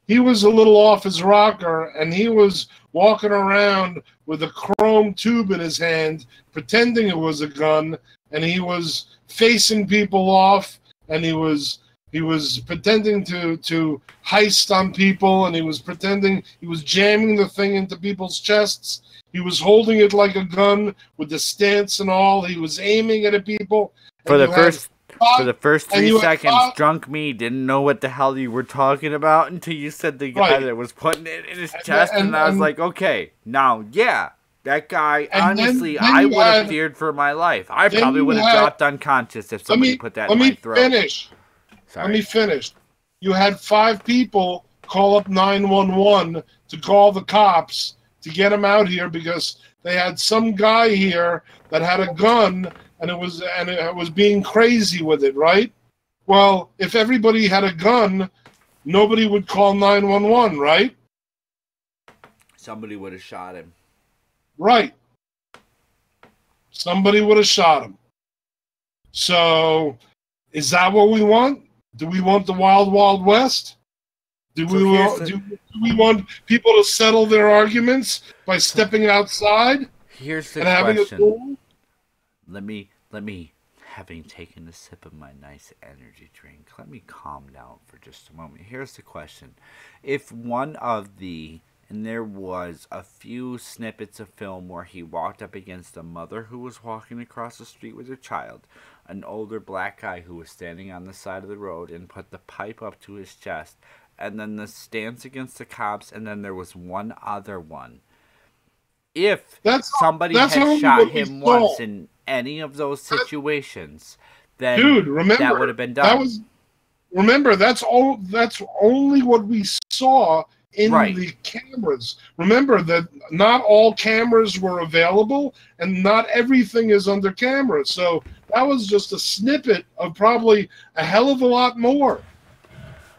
He was a little off his rocker, and he was walking around with a chrome tube in his hand, pretending it was a gun, and he was facing people off, and he was He was pretending to heist on people, and he was pretending he was jamming the thing into people's chests. He was holding it like a gun with the stance and all. He was aiming at people. For the first 3 seconds, drunk me didn't know what the hell you were talking about until you said the guy that was putting it in his chest, and I was like, okay, now, yeah, that guy, honestly, I would have feared for my life. I probably would have dropped unconscious if somebody put that in my throat. Let me finish. You had 5 people call up 911 to call the cops to get him out here because they had some guy here that had a gun and it was being crazy with it, right? Well, if everybody had a gun, nobody would call 911, right? Somebody would have shot him. Right. Somebody would have shot him. So, is that what we want? Do we want the Wild Wild West? Do we want people to settle their arguments by stepping outside? Here's the question. Let me, having taken a sip of my nice energy drink, let me calm down for just a moment. Here's the question. If one of the, and there was a few snippets of film where he walked up against a mother who was walking across the street with her child, an older black guy who was standing on the side of the road and put the pipe up to his chest, and then the stance against the cops, and then there was one other one. If somebody had shot him once in any of those situations, then that would have been done. That's only what we saw in the cameras. Remember that not all cameras were available, and not everything is under camera. So that was just a snippet of probably a hell of a lot more.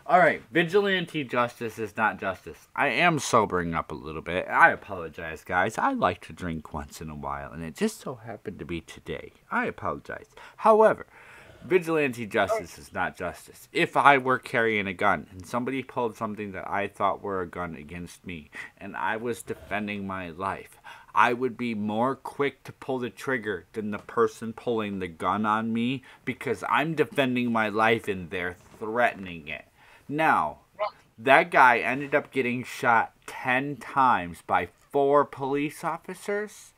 All right, vigilante justice is not justice. I am sobering up a little bit. I apologize, guys. I like to drink once in a while, and it just so happened to be today. I apologize. However, vigilante justice is not justice. If I were carrying a gun and somebody pulled something that I thought were a gun against me, and I was defending my life, I would be more quick to pull the trigger than the person pulling the gun on me, because I'm defending my life and they're threatening it. Now, that guy ended up getting shot 10 times by 4 police officers.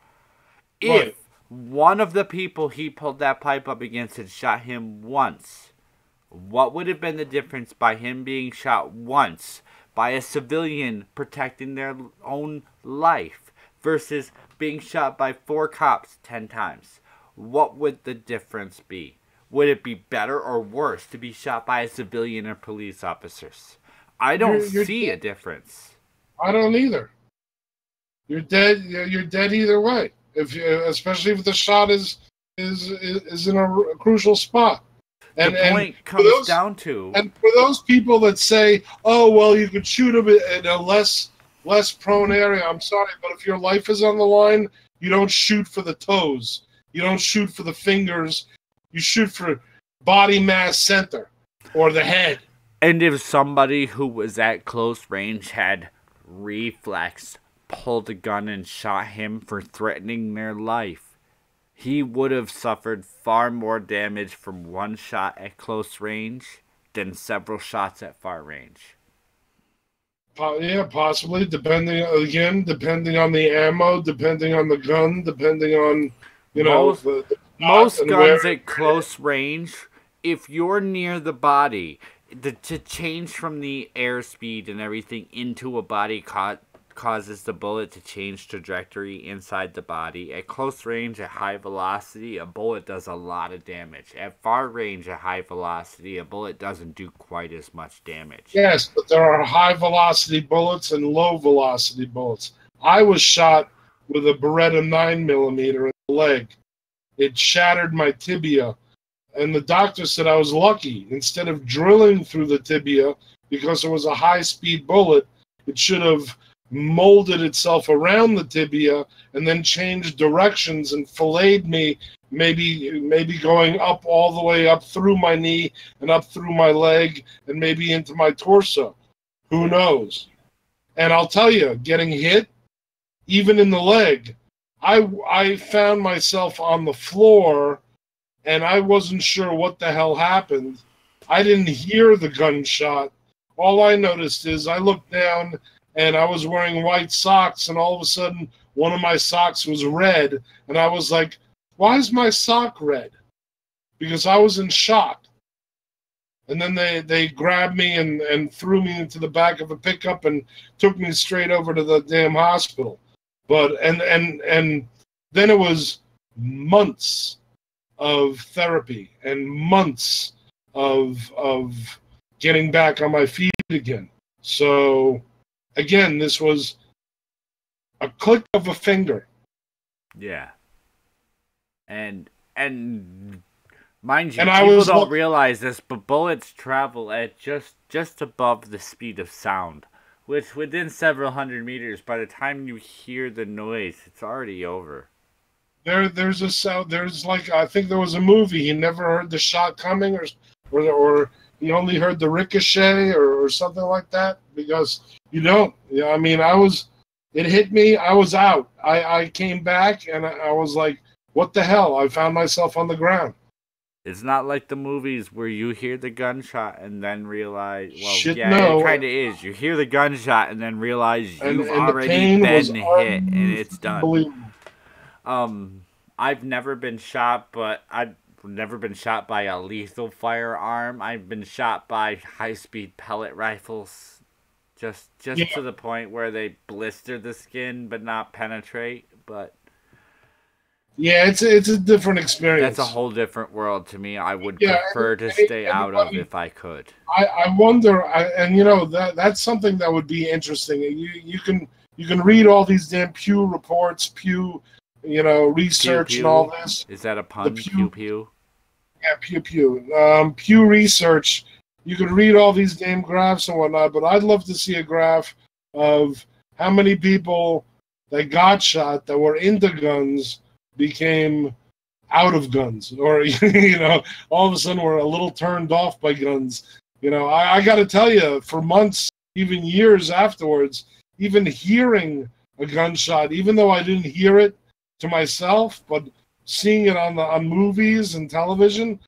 If one of the people he pulled that pipe up against had shot him once, what would have been the difference by him being shot once by a civilian protecting their own life versus being shot by 4 cops 10 times? What would the difference be? Would it be better or worse to be shot by a civilian or police officers? I don't see a difference. I don't either. You're dead. You're dead either way. Especially if the shot is in a crucial spot. And the point comes down to, and for those people that say, "Oh, well, you could shoot him in a less prone area," I'm sorry, but if your life is on the line, you don't shoot for the toes. You don't shoot for the fingers. You shoot for body mass center or the head. And if somebody who was at close range had reflex, pulled a gun and shot him for threatening their life, he would have suffered far more damage from one shot at close range than several shots at far range. Yeah, possibly, depending on the ammo, depending on the gun, depending on, most guns at close range, if you're near the body, to change from the airspeed and everything into a body causes the bullet to change trajectory inside the body. At close range, at high velocity, a bullet does a lot of damage. At far range, at high velocity, a bullet doesn't do quite as much damage. Yes, but there are high velocity bullets and low velocity bullets. I was shot with a Beretta 9mm in the leg. It shattered my tibia, and the doctor said I was lucky. Instead of drilling through the tibia, because it was a high-speed bullet, it should have molded itself around the tibia and then changed directions and filleted me, maybe going up all the way up through my knee and up through my leg and maybe into my torso. Who knows? And I'll tell you, getting hit, even in the leg, I found myself on the floor, and I wasn't sure what the hell happened. I didn't hear the gunshot. All I noticed is I looked down and I was wearing white socks, and all of a sudden one of my socks was red, and I was like, "Why is my sock red?" Because I was in shock. And then they grabbed me and threw me into the back of a pickup and took me straight over to the damn hospital. But and then it was months of therapy and months of getting back on my feet again. So again, this was a click of a finger. Yeah. And mind you, And people don't realize this, but bullets travel at just above the speed of sound, which within several hundred meters, by the time you hear the noise, it's already over. There's a sound. There's like, I think there was a movie. He never heard the shot coming, or he only heard the ricochet, or something like that. Because you don't. Yeah, I mean, it hit me. I was out. I came back and I was like, what the hell? I found myself on the ground. It's not like the movies where you hear the gunshot and then realize, well, Shit, yeah, no. it kind of is. You hear the gunshot and then realize you've and the already pain been was hit and it's done. Unbelievable. I've never been shot, but I've never been shot by a lethal firearm. I've been shot by high-speed pellet rifles, just Yeah. to the point where they blister the skin but not penetrate. But Yeah, it's a different experience. that's a whole different world to me. I would prefer to stay out of if I could. I wonder, and you know, that's something that would be interesting. You can read all these damn Pew reports, Pew, you know, research Pew, and all this. Is that a pun? Pew Pew. Yeah, Pew. Pew research. You could read all these damn graphs and whatnot, but I'd love to see a graph of how many people that got shot that were into guns became out of guns, or you know, all of a sudden we're a little turned off by guns. You know, I got to tell you, for months, even years afterwards, even hearing a gunshot, even though I didn't hear it to myself, but seeing it on movies and television,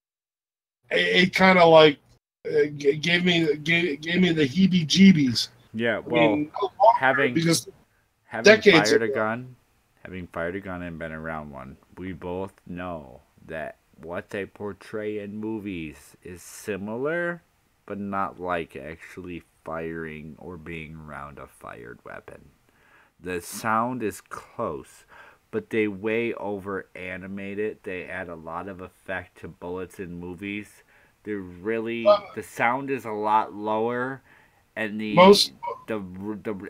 it kind of like gave me the heebie-jeebies. Yeah, well, having fired a gun and been around one, we both know that what they portray in movies is similar, but not like actually firing or being around a fired weapon. The sound is close, but they way over animate it. They add a lot of effect to bullets in movies. The sound is a lot lower, and the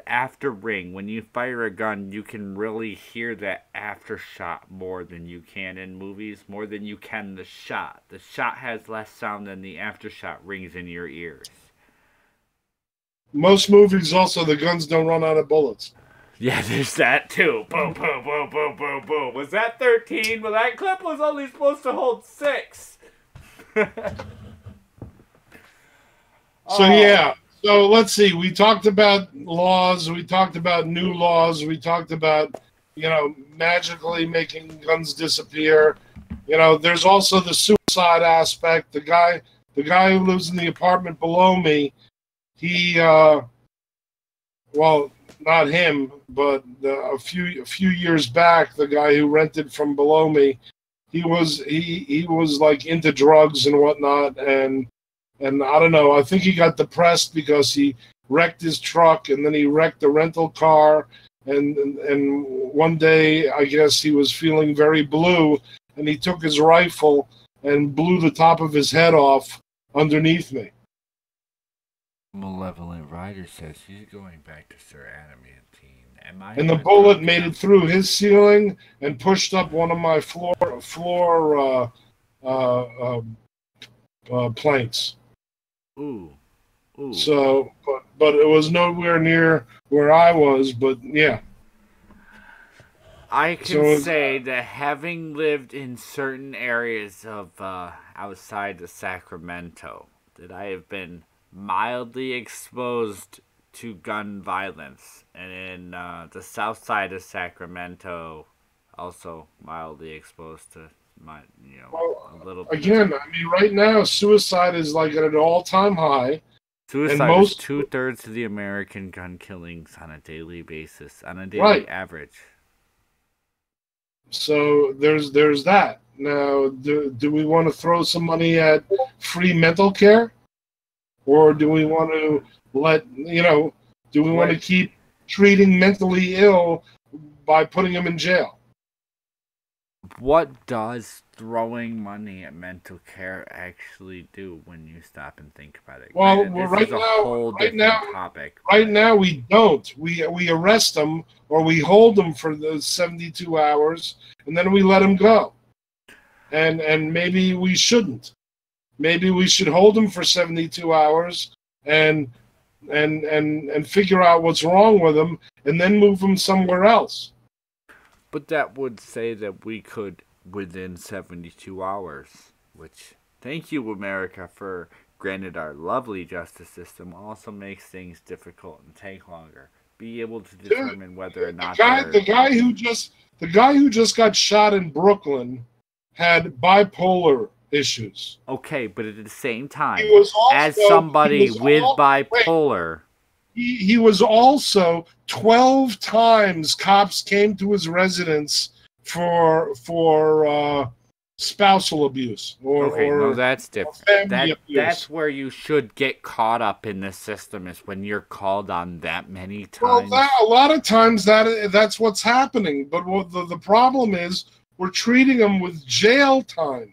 after ring, when you fire a gun, you can really hear that aftershock more than you can in movies, more than you can the shot. The shot has less sound than the aftershock rings in your ears. Most movies also, the guns don't run out of bullets. Yeah, there's that too. Boom, boom, boom, boom, boom, boom. Was that 13? Well, that clip was only supposed to hold 6. So yeah. So let's see. We talked about laws. We talked about new laws. We talked about, you know, magically making guns disappear. You know, there's also the suicide aspect. The guy who lives in the apartment below me, he, well, not him, but a few years back, the guy who rented from below me, he was like into drugs and whatnot, and I don't know. I think he got depressed because he wrecked his truck, and then he wrecked the rental car, and one day I guess he was feeling very blue, and he took his rifle and blew the top of his head off underneath me. Malevolent Rider says he's going back to Sir Adamantine. And the bullet made it through his ceiling and pushed up one of my floor planks. Ooh. So, but it was nowhere near where I was. But yeah, I can say that having lived in certain areas of outside of Sacramento, that I have been mildly exposed to gun violence, and in the south side of Sacramento, also mildly exposed to a Well, little bit. again, I mean, right now, suicide is like at an all-time high, and Suicide is most 2/3 of the American gun killings on a daily basis, on a daily right. average. So there's that. Now, do we want to throw some money at free mental care, or do we want to do we want to What keep treating mentally ill by putting them in jail? what does throwing money at mental care actually do when you stop and think about it? Well, Granted, this right is a now, whole right now, different topic, right but now we don't. We arrest them or we hold them for the 72 hours, and then we let them go. And maybe we shouldn't. Maybe we should hold them for 72 hours and and figure out what's wrong with them, and then move them somewhere else. that would say that we could within 72 hours, which thank you America for granted our lovely justice system also makes things difficult and take longer. Be able to Dude, determine whether or the not guy they're the guy who just got shot in Brooklyn had bipolar issues. okay, but at the same He time, was as also he somebody was with all wait, bipolar, he was also 12 times cops came to his residence for spousal abuse okay, no, or that's different. family That's abuse. where you should get caught up in the system is when you're called on that many Well, times. a lot of times that's what's happening. But what the problem is, we're treating them with jail time.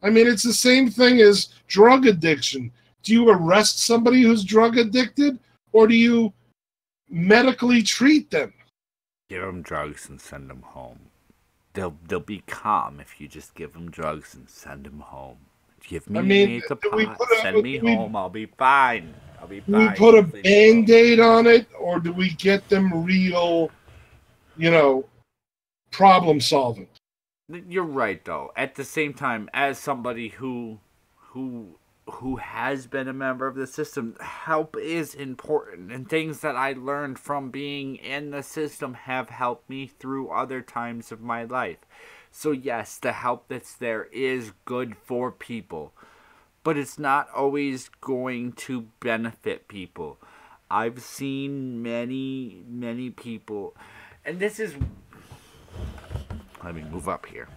I mean, it's the same thing as drug addiction. Do you arrest somebody who's drug addicted, or do you medically treat them? Give them drugs and send them home. They'll be calm if you just give them drugs and send them home. Give I me an mean, eighth of pot, send me home. I'll be fine. I'll be do we fine. put a Just leave me alone. band-aid on it, or do we get them real, you know, problem solving? You're right though. At the same time, as somebody who who has been a member of the system, help is important, and things that I learned from being in the system have helped me through other times of my life. So yes, the help that's there is good for people, but it's not always going to benefit people. I've seen many people, and let me move up here.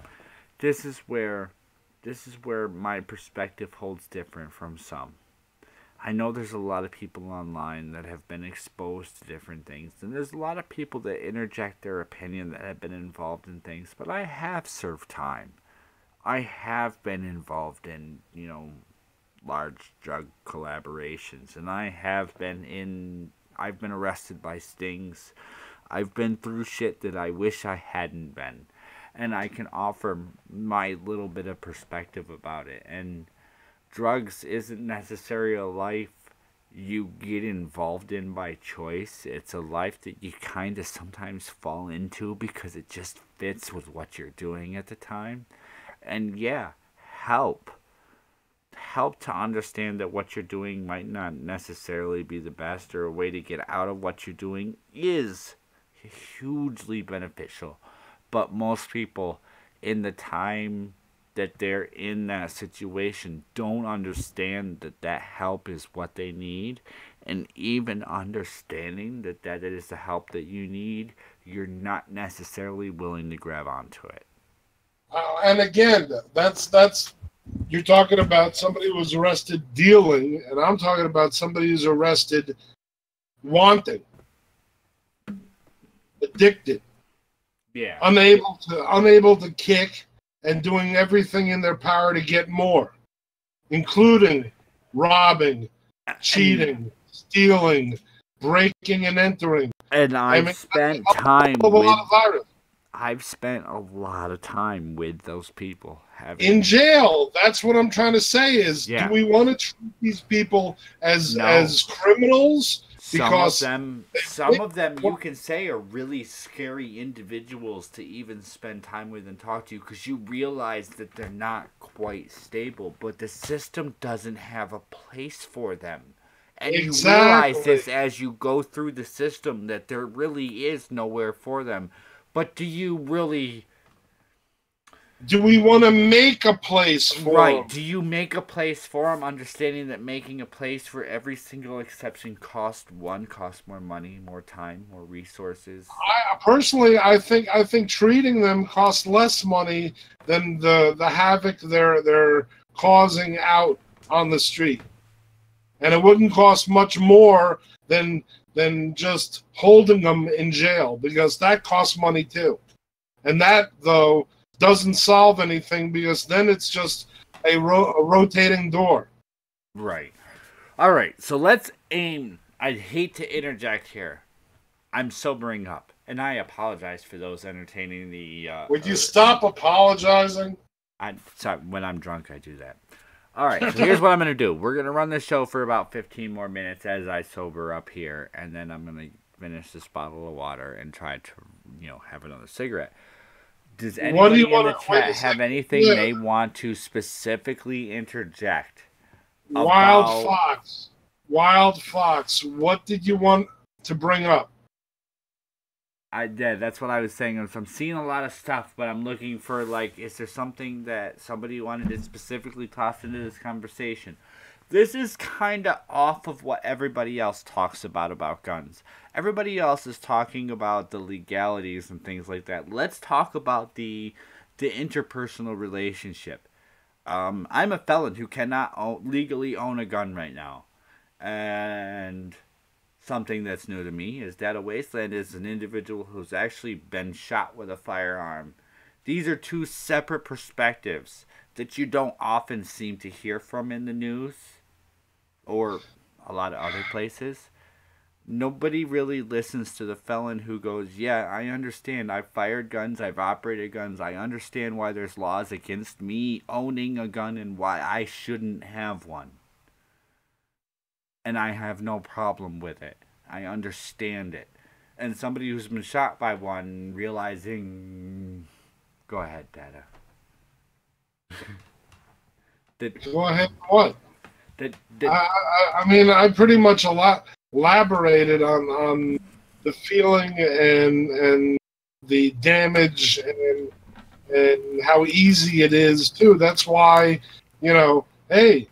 This is where my perspective holds different from some. I know there's a lot of people online that have been exposed to different things, and there's a lot of people that interject their opinion that have been involved in things, but I have served time. I have been involved in, large drug collaborations, and I've been arrested by stings. I've been through shit that I wish I hadn't been, and I can offer my little bit of perspective about it. And drugs isn't necessarily a life you get involved in by choice. It's a life that you kind of sometimes fall into because it just fits with what you're doing at the time. And yeah, help. Help to understand that what you're doing might not necessarily be the best, or a way to get out of what you're doing is hugely beneficial. But most people, in the time that they're in that situation, don't understand that help is what they need. And even understanding that is the help that you need, you're not necessarily willing to grab onto it. And again, that's you're talking about somebody who was arrested dealing, and I'm talking about somebody who's arrested wanting, addicted, Yeah. unable to kick, and doing everything in their power to get more, including robbing, cheating, stealing, breaking and entering. And I've spent time A with lot of virus. I've spent a lot of time with those people. In jail. That's what I'm trying to say is, Yeah. do we want to treat these people as No. criminals? Because some of them you can say are really scary individuals to even spend time with and talk to, because you realize that they're not quite stable, but the system doesn't have a place for them. And you realize this as you go through the system, that there really is nowhere for them. But do you really do we want to make a place for Right. them? Do you make a place for them, understanding that making a place for every single exception costs more money, more time, more resources? Personally, I think treating them costs less money than the havoc they're causing out on the street, and it wouldn't cost much more than just holding them in jail, because that costs money too, and that though doesn't solve anything, because then it's just a rotating door. Right. All right. So let's aim. I hate to interject here. I'm sobering up, and I apologize for those entertaining the. Would you stop apologizing? Sorry, when I'm drunk, I do that. All right, so here's what I'm going to do. We're going to run this show for about 15 more minutes as I sober up here, and then I'm going to finish this bottle of water and try to, have another cigarette. Does anybody in the chat have anything they want to specifically interject? Wild Fox, what did you want to bring up? I did. That's what I was saying. I'm seeing a lot of stuff, but I'm looking for, is there something that somebody wanted to specifically toss into this conversation? This is kind of off of what everybody else talks about guns. Everybody else is talking about the legalities and things like that. Let's talk about the interpersonal relationship. I'm a felon who cannot legally own a gun right now. And something that's new to me is that a Wasteland is an individual who's actually been shot with a firearm. These are two separate perspectives that you don't often seem to hear from in the news or a lot of other places. Nobody really listens to the felon who goes, yeah, I understand. I've fired guns. I've operated guns. I understand why there's laws against me owning a gun and why I shouldn't have one. And I have no problem with it. I understand it. And somebody who's been shot by one realizing... Go ahead, Data. Go ahead, what? I mean, I pretty much elaborated on the feeling and the damage and how easy it is, too. That's why, hey...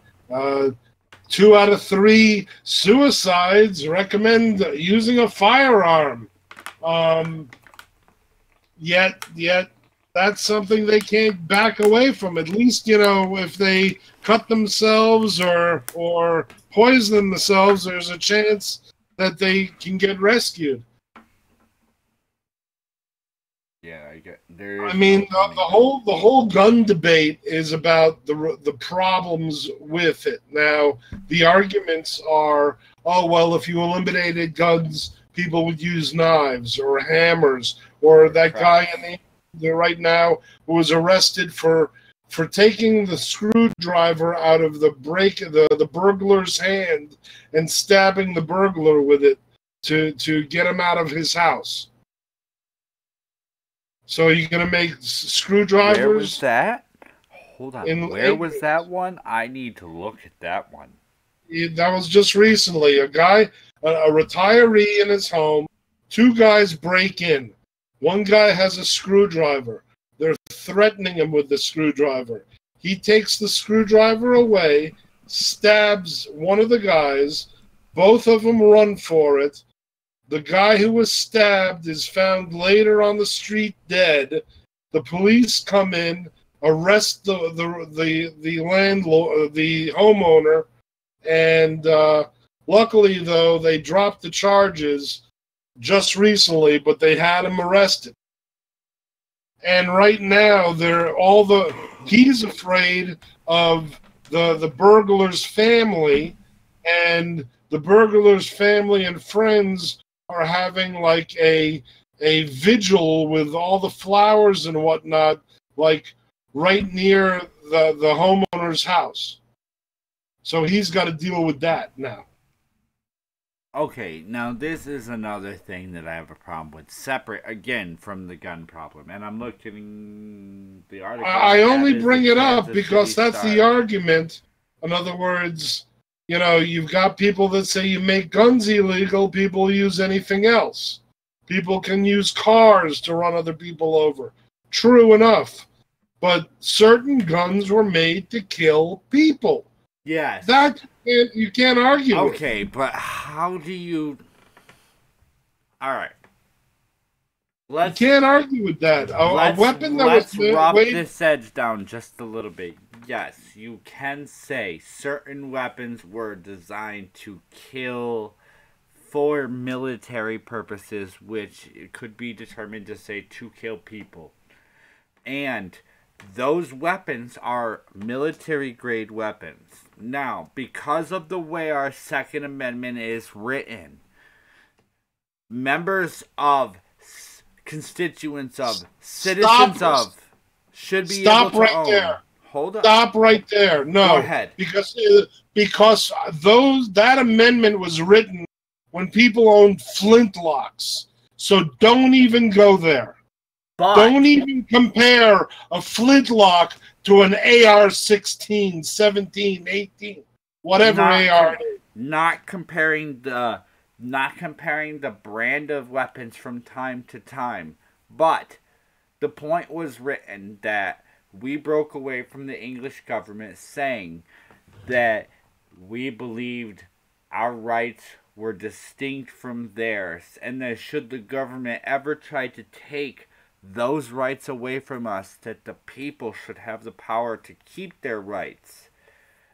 2 out of 3 suicides recommend using a firearm. Yet that's something they can't back away from. At least, if they cut themselves or poison themselves, there's a chance that they can get rescued. Yeah, I get. I mean, the whole gun debate is about the problems with it. Now, the arguments are, oh well, if you eliminated guns, people would use knives or hammers, or that guy in the right now who was arrested for taking the screwdriver out of the burglar's hand and stabbing the burglar with it to get him out of his house. So you're going to make screwdrivers? Where was that? Hold on. Where was that one? I need to look at that one. That was just recently. A guy, a retiree in his home, 2 guys break in. One guy has a screwdriver. They're threatening him with the screwdriver. He takes the screwdriver away, stabs one of the guys. Both of them run for it. The guy who was stabbed is found later on the street dead. The police come in, arrest the landlord, the homeowner, and luckily though they dropped the charges just recently, but they had him arrested. And right now he's afraid of the burglar's family, and the burglar's family and friends are having like a vigil with all the flowers and whatnot, like right near the homeowner's house. So he's got to deal with that now. Okay, now this is another thing that I have a problem with, separate again from the gun problem. And I'm looking the article. I only bring it up because that's the argument. In other words, you've got people that say you make guns illegal, people use anything else. People can use cars to run other people over. True enough. but certain guns were made to kill people. Yes. That you can't argue with. Okay, but how do you... All right. You can't argue with that. A weapon that was... Let's rub this edge down just a little bit. Yes, you can say certain weapons were designed to kill for military purposes, which could be determined to say to kill people. And those weapons are military-grade weapons. Now, because of the way our Second Amendment is written, members of, constituents of, citizens of, should be able to own. There. Hold on. Stop right there. No. Go ahead. Because that amendment was written when people owned flintlocks. So don't even go there. But don't even compare a flintlock to an AR-16, 17, 18, whatever AR it is. Not comparing the brand of weapons from time to time. But the point was written that we broke away from the English government saying that we believed our rights were distinct from theirs, and that should the government ever try to take those rights away from us, that the people should have the power to keep their rights.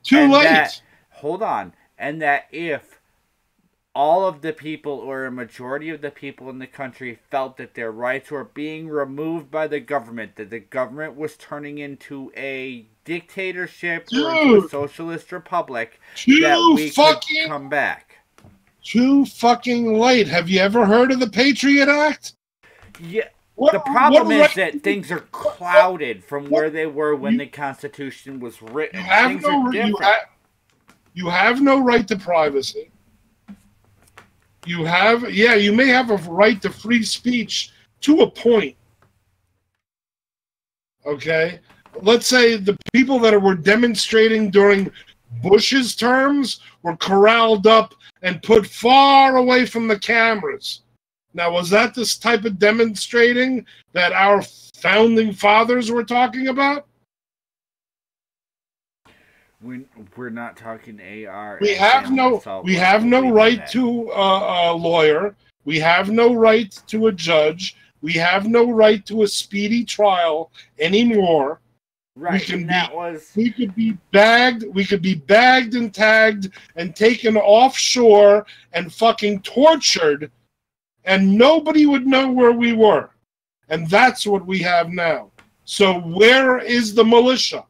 Too late. Hold on. And that if all of the people, or a majority of the people in the country, felt that their rights were being removed by the government, that the government was turning into a dictatorship or into a socialist republic, that we could come back. Too fucking late. Have you ever heard of the Patriot Act? Yeah. The problem is that things are clouded from where they were when the Constitution was written. You have no right to privacy. You may have a right to free speech to a point. Okay? Let's say the people that were demonstrating during Bush's terms were corralled up and put far away from the cameras. Now, was that this type of demonstrating that our founding fathers were talking about? We're not talking AR. We have no right to a lawyer. We have no right to a judge. We have no right to a speedy trial anymore. Right, we could be bagged and tagged and taken offshore and fucking tortured, and nobody would know where we were. And that's what we have now. So where is the militia?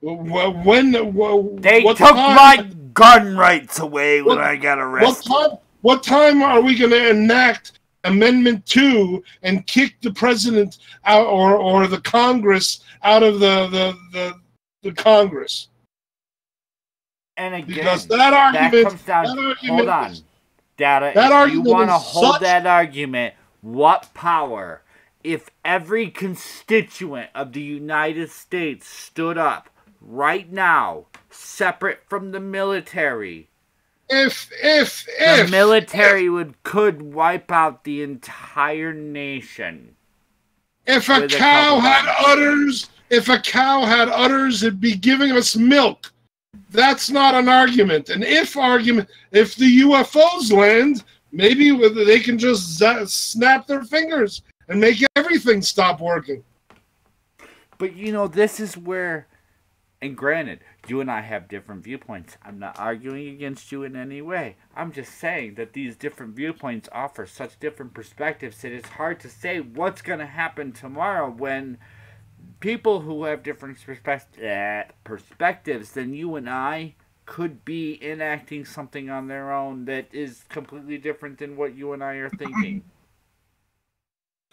They took my gun rights away when I got arrested. What time are we going to enact Amendment 2 and kick the president out, or the Congress out of the Congress? And again, because that argument comes down. Hold on, Data. If you want to hold that argument, what power? If every constituent of the United States stood up right now, separate from the military, the military could wipe out the entire nation. If a cow had udders, it'd be giving us milk. That's not an argument. An argument. If the UFOs land, maybe they can just snap their fingers and make everything stop working. But this is where, and granted, you and I have different viewpoints. I'm not arguing against you in any way. I'm just saying that these different viewpoints offer such different perspectives that it's hard to say what's going to happen tomorrow when people who have different perspectives than you and I could be enacting something on their own that is completely different than what you and I are thinking.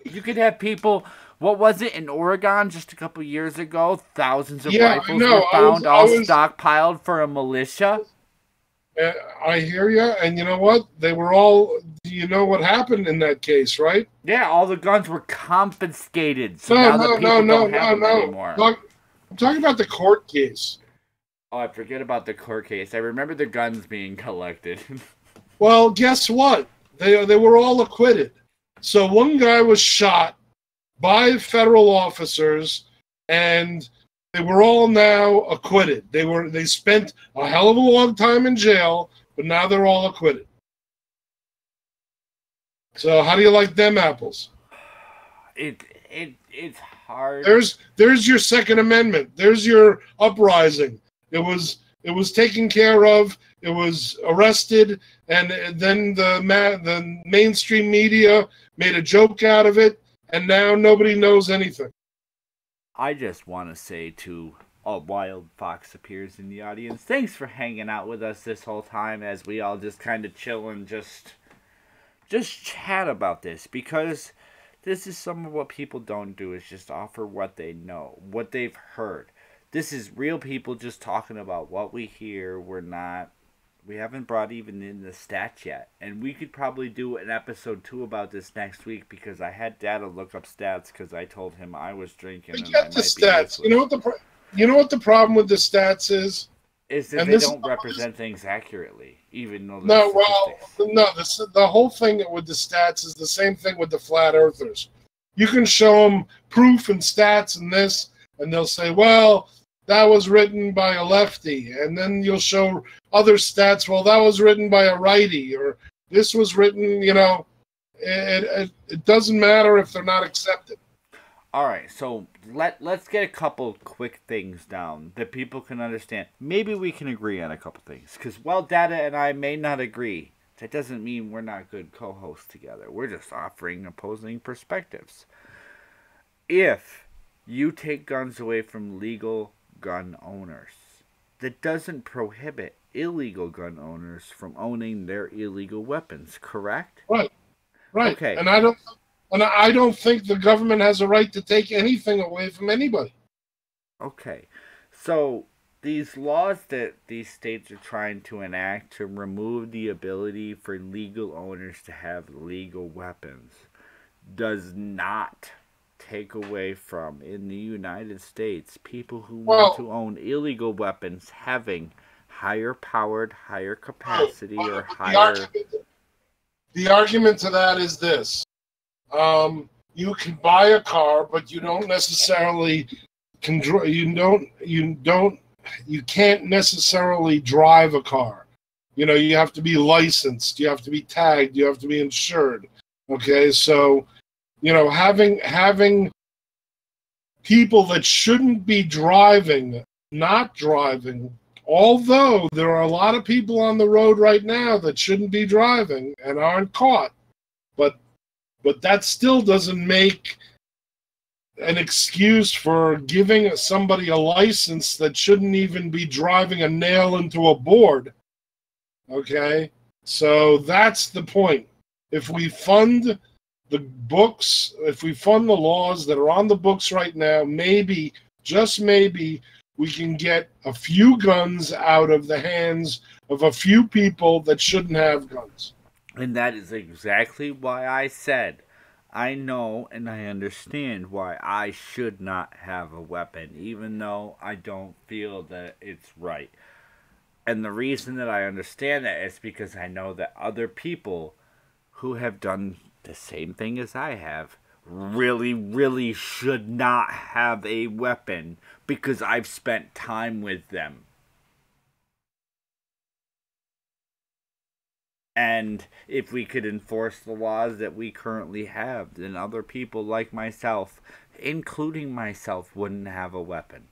You could have people, what was it, in Oregon just a couple years ago? Thousands of rifles were found stockpiled for a militia. I hear you, and you know what? They were all, you know what happened in that case, right? Yeah, all the guns were confiscated. So now the people don't have them anymore. I'm talking about the court case. Oh, I forget about the court case. I remember the guns being collected. Well, guess what? They were all acquitted. So one guy was shot by federal officers, and they were all now acquitted. They spent a hell of a long time in jail, but now they're all acquitted. So how do you like them apples? It's hard. There's your Second Amendment. There's your uprising. It was taken care of. It was arrested, and then the mainstream media made a joke out of it, and now nobody knows anything. I just want to say to a wild fox appears in the audience, thanks for hanging out with us this whole time as we all just kind of chill and just chat about this, because this is some of what people don't do, is just offer what they know, what they've heard. This is real people just talking about what we hear. We haven't brought even in the stats yet. And we could probably do an episode 2 about this next week, because I had Data look up stats because I told him I was drinking. Forget the stats. You know what the problem with the stats is? Is that they don't represent things accurately, even though the whole thing with the stats is the same thing with the flat earthers. You can show them proof and stats and this, and they'll say, well, that was written by a lefty. And then you'll show other stats, well, that was written by a righty, or this was written, it doesn't matter if they're not accepted. All right, so let's get a couple quick things down that people can understand. Maybe we can agree on a couple things, because while Data and I may not agree, that doesn't mean we're not good co-hosts together. We're just offering opposing perspectives. If you take guns away from legal gun owners, that doesn't prohibit illegal gun owners from owning their illegal weapons, correct? Right. Okay. And I don't think the government has a right to take anything away from anybody. Okay. So these laws that these states are trying to enact to remove the ability for legal owners to have legal weapons does not take away from, in the United States, people who want to own illegal weapons having higher powered, higher capacity, or higher... The argument to that is this. You can buy a car, but you don't necessarily you can't necessarily drive a car. You have to be licensed, you have to be tagged, you have to be insured. Okay, so having people that shouldn't be driving not driving, although there are a lot of people on the road right now that shouldn't be driving and aren't caught, but that still doesn't make an excuse for giving somebody a license that shouldn't even be driving a nail into a board. Okay? So that's the point. If we fund the books, if we fund the laws that are on the books right now, maybe, just maybe, we can get a few guns out of the hands of a few people that shouldn't have guns. And that is exactly why I said, I know and I understand why I should not have a weapon, even though I don't feel that it's right. And the reason that I understand that is because I know that other people who have done the same thing as I have really, really should not have a weapon because I've spent time with them. And if we could enforce the laws that we currently have, then other people like myself, including myself, wouldn't have a weapon.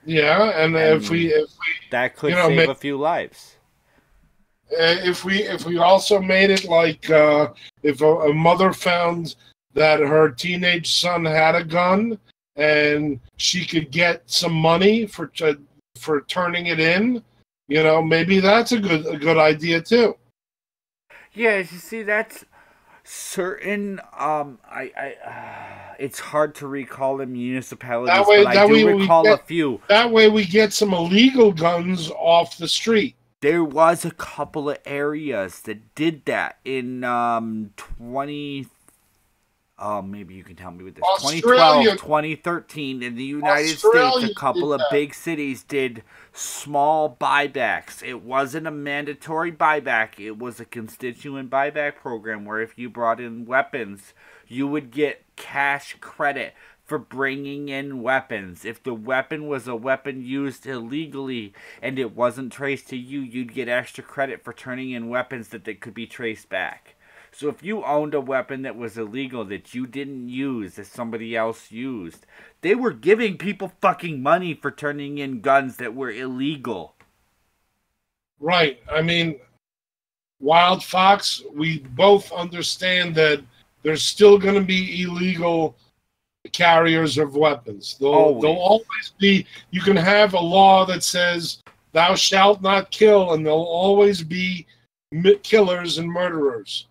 Yeah, and if we that could save a few lives. If we also made it like if a mother found that her teenage son had a gun and she could get some money for turning it in, maybe that's a good idea too. Yeah, you see, that's certain. It's hard to recall the municipalities, but I do recall a few. That way, we get some illegal guns off the street. There was a couple of areas that did that in maybe you can tell me with this. Australia, 2012, 2013, in the United States, a Australia did couple of that. big cities did small buybacks. It wasn't a mandatory buyback. It was a constituent buyback program where if you brought in weapons, you would get cash credit for bringing in weapons. If the weapon was a weapon used illegally and it wasn't traced to you, you'd get extra credit for turning in weapons that could be traced back. So if you owned a weapon that was illegal that you didn't use, that somebody else used, they were giving people fucking money for turning in guns that were illegal. Right. I mean, Wild Fox, we both understand that there's still going to be illegal carriers of weapons. There'll always be, you can have a law that says, thou shalt not kill, and there'll always be killers and murderers.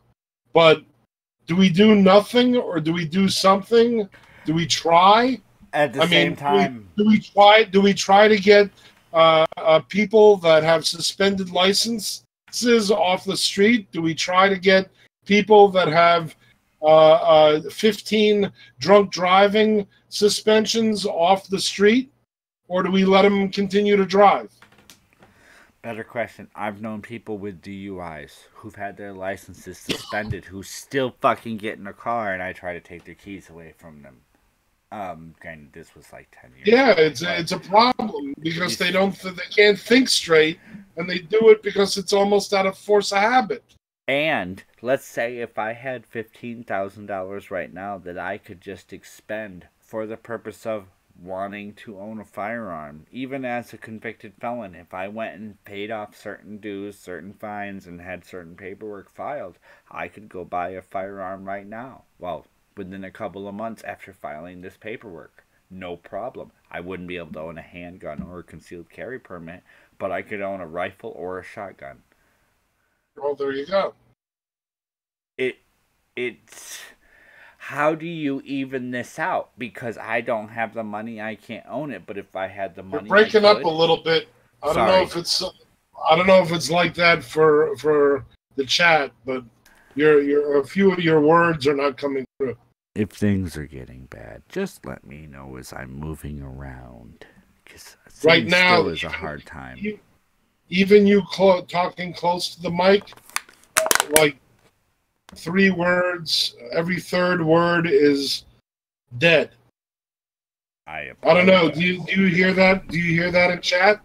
But do we do nothing, or do we do something? Do we try? At the same time, do we try? Do we try to get people that have suspended licenses off the street? Do we try to get people that have 15 drunk driving suspensions off the street, or do we let them continue to drive? better question. I've known people with DUIs who've had their licenses suspended who still fucking get in a car, and I try to take their keys away from them. Granted, this was like 10 years. Yeah, it's a problem because they can't think straight, and they do it because it's almost out of force of habit. And let's say if I had $15,000 right now that I could just expend for the purpose of wanting to own a firearm, even as a convicted felon, if I went and paid off certain dues, certain fines, and had certain paperwork filed, I could go buy a firearm right now. Well, within a couple of months after filing this paperwork. No problem. I wouldn't be able to own a handgun or a concealed carry permit, but I could own a rifle or a shotgun. Well, there you go. It's how do you even this out? Because I don't have the money, I can't own it. But if I had the money, you're breaking up a little bit. I don't know if it's like that for the chat, but a few of your words are not coming through. If things are getting bad, just let me know as I'm moving around. Because right now still is a hard time. Even you talking close to the mic, like 3 words, every third word is dead. I don't know. Do you hear that? Do you hear that in chat?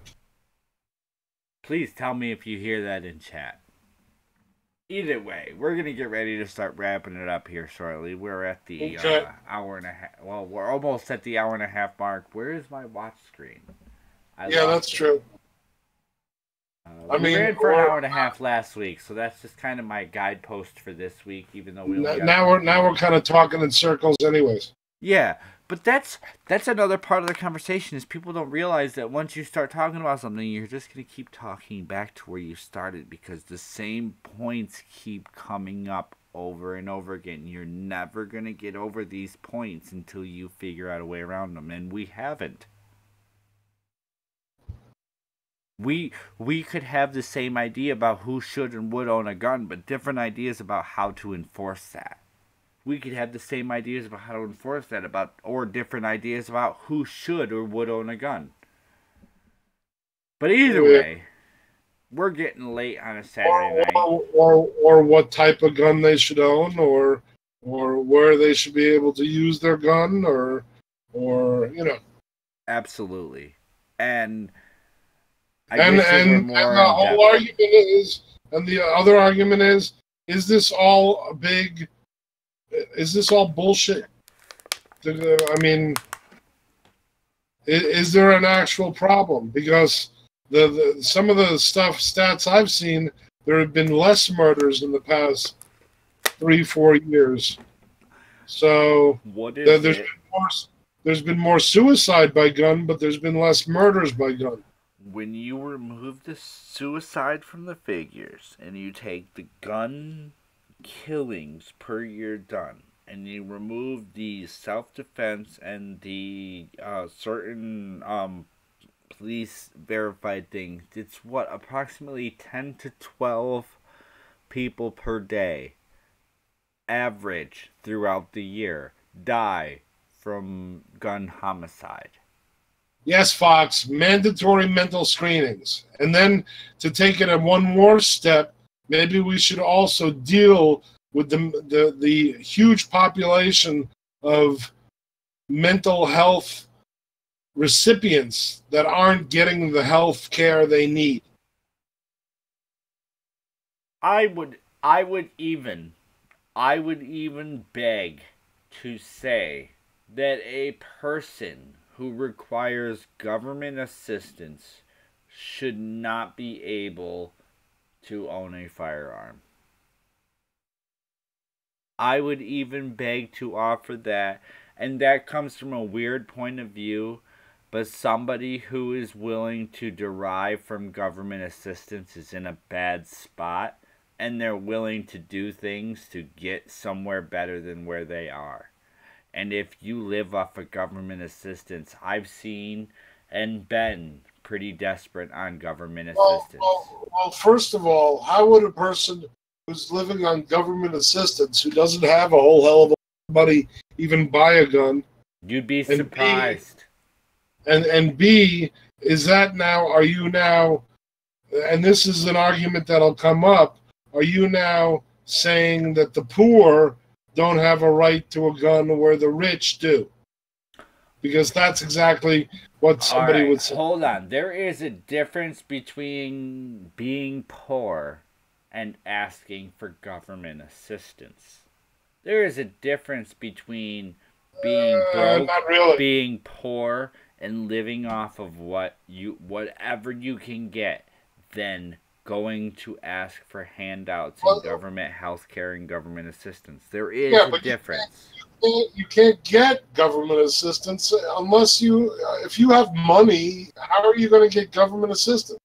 Please tell me if you hear that in chat. Either way, we're going to get ready to start wrapping it up here shortly. We're at the hour and a half. Well, we're almost at the hour and a half mark. Where is my watch screen? Yeah, that's true. We ran for an hour and a half last week, so that's just kind of my guidepost for this week, even though we now we're kind of talking in circles anyways. Yeah, but that's another part of the conversation is people don't realize that once you start talking about something, you're just going to keep talking back to where you started because the same points keep coming up over and over again. You're never going to get over these points until you figure out a way around them, and we haven't. We could have the same idea about who should and would own a gun, but different ideas about how to enforce that. We could have the same ideas about how to enforce that, or different ideas about who should or would own a gun. But either way, we're getting late on a Saturday night. Or what type of gun they should own, or where they should be able to use their gun, or you know. Absolutely, and the whole argument is, and the other argument is this all big? Is this all bullshit? I mean, is there an actual problem? Because some of the stats I've seen, there have been less murders in the past 3-4 years. So there's been more suicide by gun, but there's been less murders by gun. When you remove the suicide from the figures and you take the gun killings per year done and you remove the self-defense and the certain police verified things, it's approximately 10 to 12 people per day average throughout the year die from gun homicide? Yes, Fox, mandatory mental screenings. And then to take it one more step, maybe we should also deal with the huge population of mental health recipients that aren't getting the health care they need. I would even beg to say that a person who requires government assistance should not be able to own a firearm. I would even beg to offer that, and that comes from a weird point of view, but somebody who is willing to derive from government assistance is in a bad spot, and they're willing to do things to get somewhere better than where they are. And if you live off of government assistance, I've seen and been pretty desperate on government assistance. Well, first of all, how would a person who's living on government assistance, who doesn't have a whole hell of a money, even buy a gun? You'd be surprised. And B, is that now, are you now, and this is an argument that'll come up, are you now saying that the poor don't have a right to a gun where the rich do? Because that's exactly what somebody would say. Hold on. There is a difference between being poor and asking for government assistance. There is a difference between being broke, not really. being poor, and living off of whatever you can get, than going to ask for handouts and government health care and government assistance. There is a difference. You can't get government assistance unless if you have money. How are you going to get government assistance?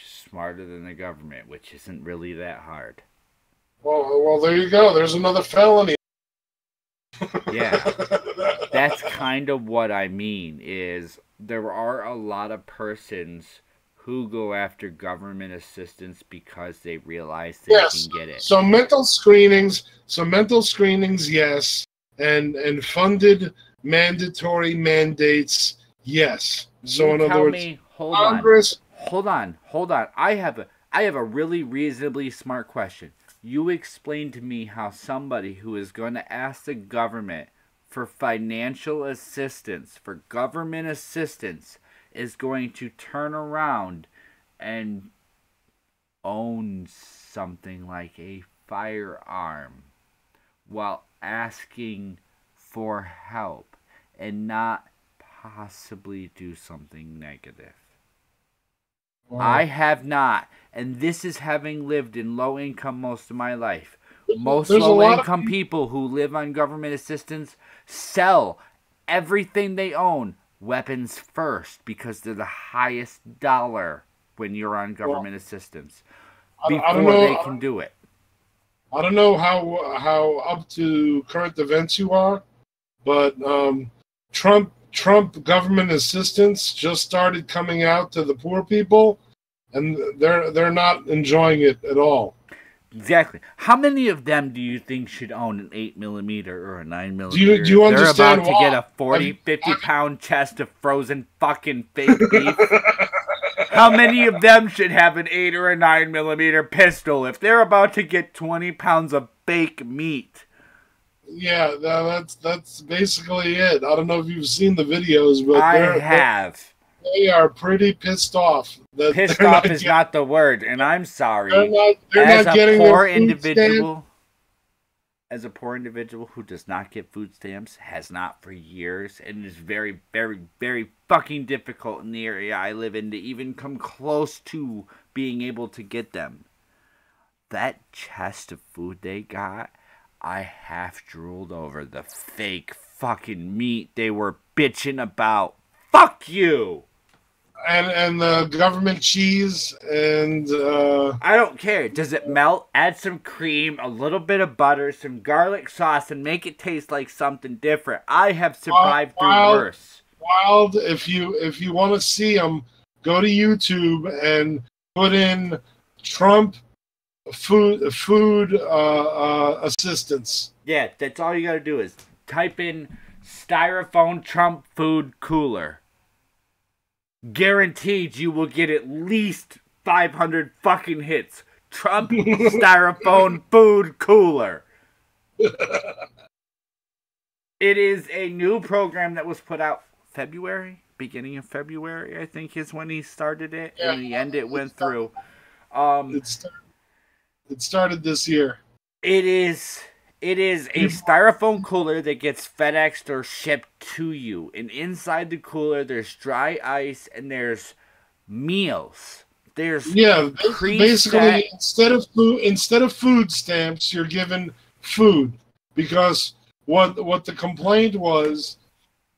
Smarter than the government, which isn't really that hard. Well, there you go. There's another felony. Yeah, that's kind of what I mean. Is there are a lot of persons who go after government assistance because they realize they can get it. So mental screenings, yes, and funded mandatory mandates, yes. So in other words, Congress. Hold on. I have a really reasonably smart question. You explain to me how somebody who is going to ask the government for financial assistance, for government assistance, is going to turn around and own something like a firearm while asking for help and not possibly do something negative. Wow. I have not, and this is having lived in low income most of my life. Most low income people who live on government assistance sell everything they own, weapons first, because they're the highest dollar when you're on government assistance before they can do it. I don't know how up to current events you are, but Trump government assistance just started coming out to the poor people, and they're not enjoying it at all. Exactly. How many of them do you think should own an 8mm or a 9mm? Do you understand? They're about to get a 40, 50-pound chest of frozen fucking fake beef. How many of them should have an 8 or a 9mm pistol if they're about to get 20 pounds of fake meat? Yeah, that's basically it. I don't know if you've seen the videos, but I have. They are pretty pissed off. Pissed off is not the word, and I'm sorry. They're not getting their food stamps. As a poor individual who does not get food stamps, has not for years, and it is very, very, very fucking difficult in the area I live in to even come close to being able to get them. That chest of food they got, I half drooled over the fake fucking meat they were bitching about. Fuck you! And the government cheese and I don't care. Does it melt? Add some cream, a little bit of butter, some garlic sauce, and make it taste like something different. I have survived through worse. Wild, if you want to see them, go to YouTube and put in Trump food assistance. Yeah, that's all you gotta do is type in styrofoam Trump food cooler. Guaranteed you will get at least 500 fucking hits. Trump styrofoam food cooler. It is a new program that was put out beginning of February, I think is when he started it. Yeah, in the end, it went through. It started this year. It is a styrofoam cooler that gets FedExed or shipped to you. And inside the cooler, there's dry ice and there's meals. There's basically instead of food stamps, you're given food, because what the complaint was,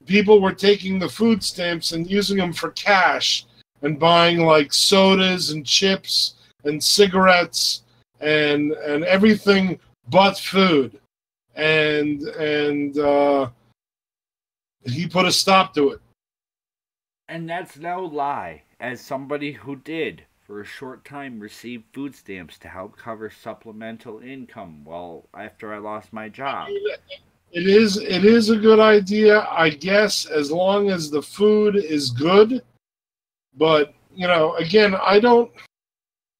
people were taking the food stamps and using them for cash and buying like sodas and chips and cigarettes and everything but food, and he put a stop to it. And that's no lie. As somebody who did, for a short time, receive food stamps to help cover supplemental income after I lost my job. It is a good idea, I guess, as long as the food is good. But, again, I don't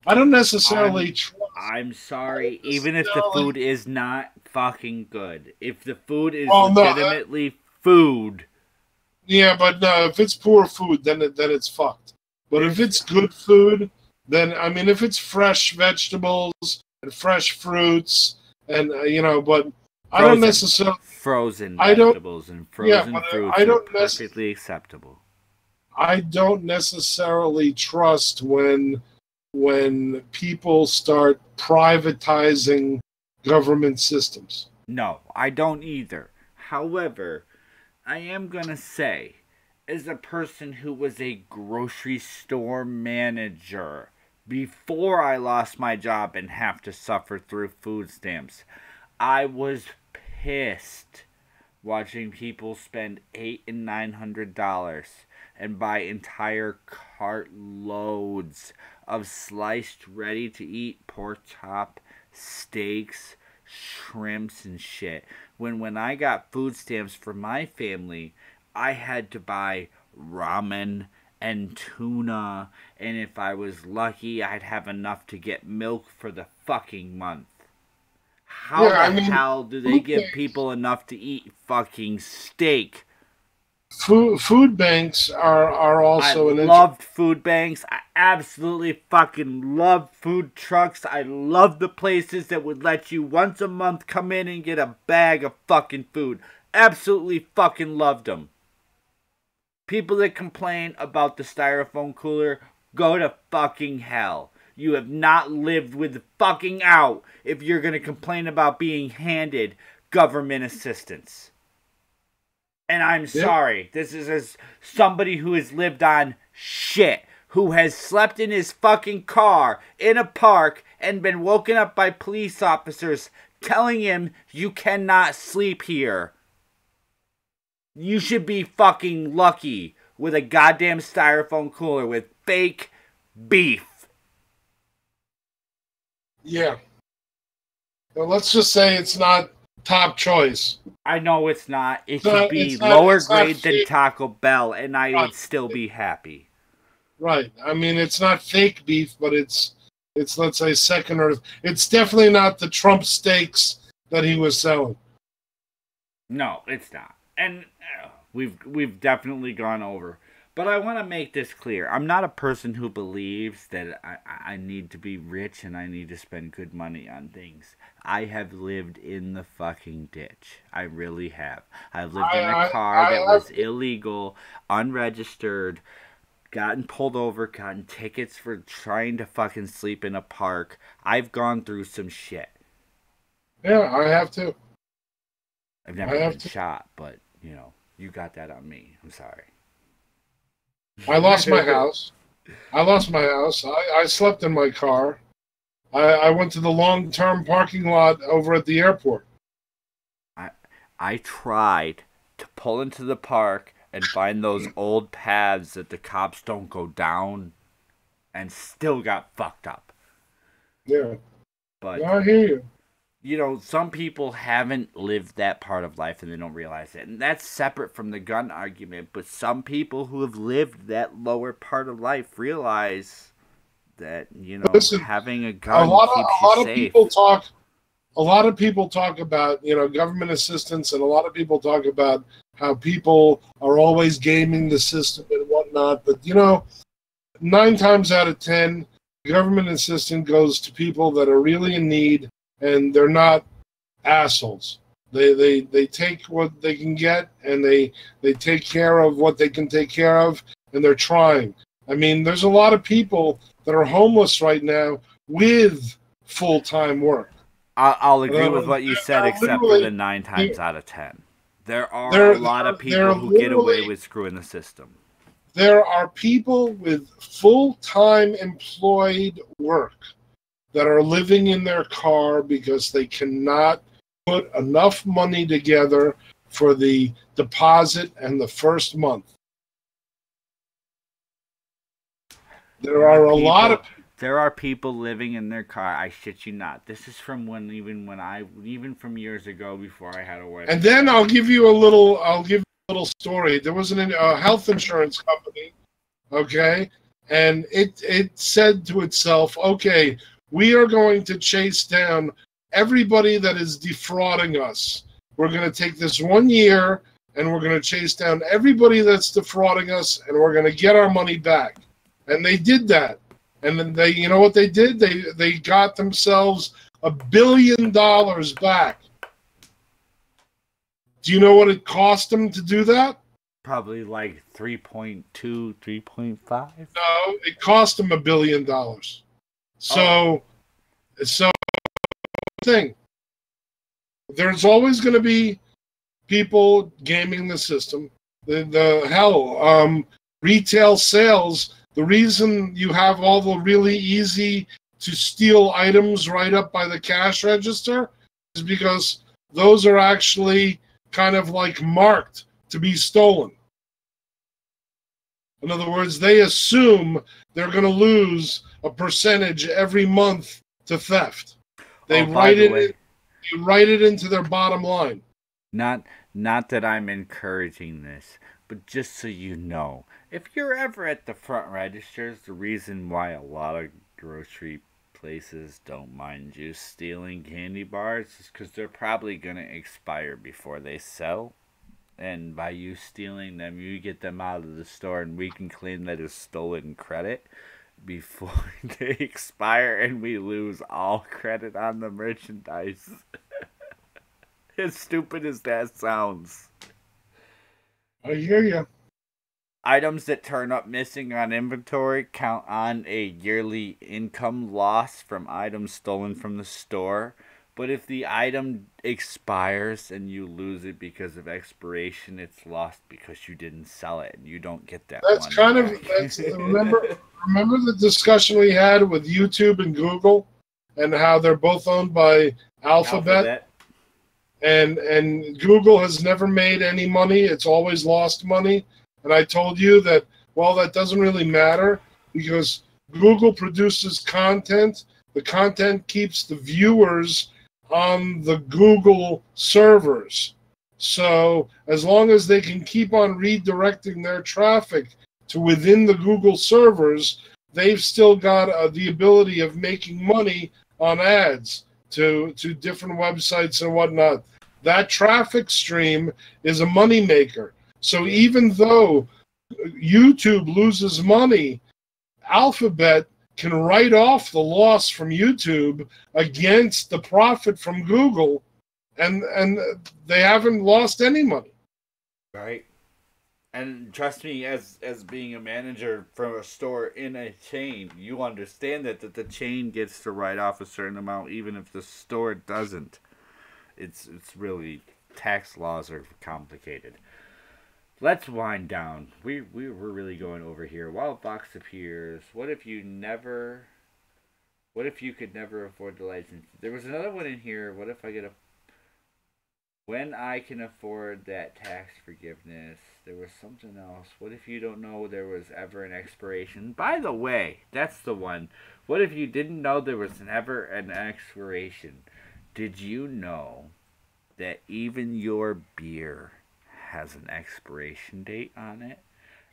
necessarily trust. I'm sorry, even if the food is not fucking good. If the food is legitimately food. Yeah, but if it's poor food, then it's fucked. But if it's good food, then, if it's fresh vegetables and fresh fruits, and, but I don't necessarily... Frozen vegetables and frozen fruits are perfectly acceptable. I don't necessarily trust when people start privatizing government systems. No, I don't either. However, I am going to say, as a person who was a grocery store manager before I lost my job and have to suffer through food stamps, I was pissed watching people spend $800 and $900 and buy entire cart loads of sliced, ready-to-eat pork chop, steaks, shrimps, and shit. When I got food stamps for my family, I had to buy ramen and tuna, and if I was lucky, I'd have enough to get milk for the fucking month. How the hell do they give people enough to eat fucking steak? Food banks are also... I loved food banks. I absolutely fucking loved food trucks. I loved the places that would let you once a month come in and get a bag of fucking food. Absolutely fucking loved them. People that complain about the styrofoam cooler, go to fucking hell. You have not lived with fucking out if you're going to complain about being handed government assistance. And I'm sorry, this is as somebody who has lived on shit, who has slept in his fucking car in a park and been woken up by police officers telling him you cannot sleep here. You should be fucking lucky with a goddamn styrofoam cooler with fake beef. Yeah. Well, let's just say it's not top choice. I know it's not. It could be lower grade than Taco Bell, and I would still be happy. Right. It's not fake beef, but it's let's say second or... It's definitely not the Trump steaks that he was selling. No, it's not. And we've definitely gone over. But I want to make this clear. I'm not a person who believes that I need to be rich and I need to spend good money on things. I have lived in the fucking ditch. I really have. I've lived in a car that was illegal, unregistered, gotten pulled over, gotten tickets for trying to fucking sleep in a park. I've gone through some shit. Yeah, I have too. I've never been shot, but, you got that on me. I'm sorry. I lost my house. I slept in my car. I went to the long-term parking lot over at the airport. I tried to pull into the park and find those old paths that the cops don't go down, and still got fucked up. Yeah. But Yeah, I hear you. some people haven't lived that part of life and they don't realize it. And that's separate from the gun argument. But some people who have lived that lower part of life realize that, Listen, having a a gun lot of keeps a you lot of people safe. talk. A lot of people talk about government assistance, and a lot of people talk about how people are always gaming the system and whatnot. But 9 times out of 10, government assistance goes to people that are really in need, and they're not assholes. They take what they can get, and they take care of what they can take care of, and they're trying. I mean, there's a lot of people that are homeless right now with full-time work. I'll agree with what you said, They're except for the literally nine they're times out of 10. There are a they're lot of they're people who get away literally with screwing the system. there are people with full-time employed work that are living in their car because they cannot put enough money together for the deposit and the first month. There There are are a lot of people. There are people living in their car. I shit you not. This is from even from years ago before I had a wife and and then child. I'll give you a little story. There was a health insurance company, okay, and it said to itself, okay, we are going to chase down everybody that is defrauding us. We're going to take this 1 year and we're going to chase down everybody that's defrauding us, and we're going to get our money back. And they did that. And then you know what they did? They got themselves $1 billion back. Do you know what it cost them to do that? Probably like 3.2, 3.5. No, it cost them $1 billion. Oh, So thing. There's always going to be people gaming the system. The hell, retail sales. The reason you have all the really easy to steal items right up by the cash register is because those are actually kind of like marked to be stolen. In other words, they assume they're going to lose a percentage every month to theft. They oh, by write the it way, they write it into their bottom line. not not that I'm encouraging this, but just so you know, if you're ever at the front registers, the reason why a lot of grocery places don't mind you stealing candy bars is because they're probably gonna expire before they sell. And by you stealing them, you get them out of the store, and we can claim that as stolen credit before they expire, and we lose all credit on the merchandise. As stupid as that sounds. I hear you. Items that turn up missing on inventory count on a yearly income loss from items stolen from the store. But if the item expires and you lose it because of expiration, it's lost because you didn't sell it and you don't get that That's money kind of back. that's remember the discussion we had with YouTube and Google and how they're both owned by Alphabet, Alphabet. and Google has never made any money. It's always lost money. And I told you that, well, that doesn't really matter because Google produces content. The content keeps the viewers on the Google servers. So as long as they can keep on redirecting their traffic to within the Google servers, they've still got the ability of making money on ads to different websites and whatnot. That traffic stream is a moneymaker. So even though YouTube loses money, Alphabet can write off the loss from YouTube against the profit from Google, and they haven't lost any money. Right. And trust me, as being a manager for a store in a chain, you understand that the chain gets to write off a certain amount even if the store doesn't. It's really, tax laws are complicated. Let's wind down. We were really going over here. While Box appears, what if you could never afford the license? There was another one in here. What if I get a When I can afford that tax forgiveness, there was something else. What if you don't know there was ever an expiration? By the way, that's the one. What if you didn't know there was ever an expiration? Did you know that even your beer has an expiration date on it?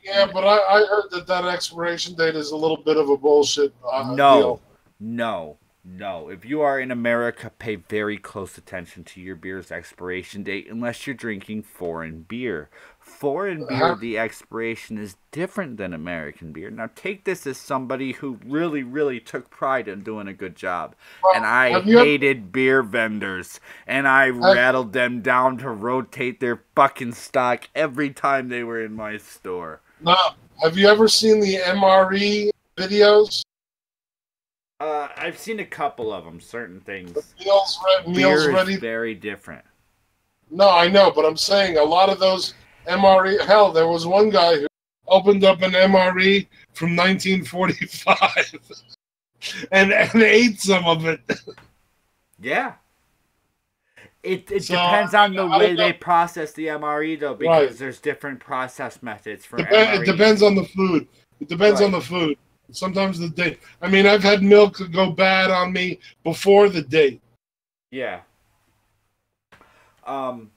Yeah, but I heard that expiration date is a little bit of a bullshit No, deal. no, no. If you are in America, pay very close attention to your beer's expiration date unless you're drinking foreign beer. Foreign beer, Have, the expiration is different than American beer. Now, take this as somebody who really, really took pride in doing a good job. And I have you ever, hated beer vendors. And I have, rattled them down to rotate their fucking stock every time they were in my store. no, have you ever seen the MRE videos? I've seen a couple of them. Certain The things. meals Beer is ready. very different. No, I know, but I'm saying a lot of those MRE. Hell, there was one guy who opened up an MRE from 1945 and ate some of it. Yeah. It So depends on the I way don't they know. process the MRE though, because Right. there's different process methods for It MRE. depends on the food. It depends on Right. the food. Sometimes the date. I mean, I've had milk go bad on me before the date. Yeah. Um,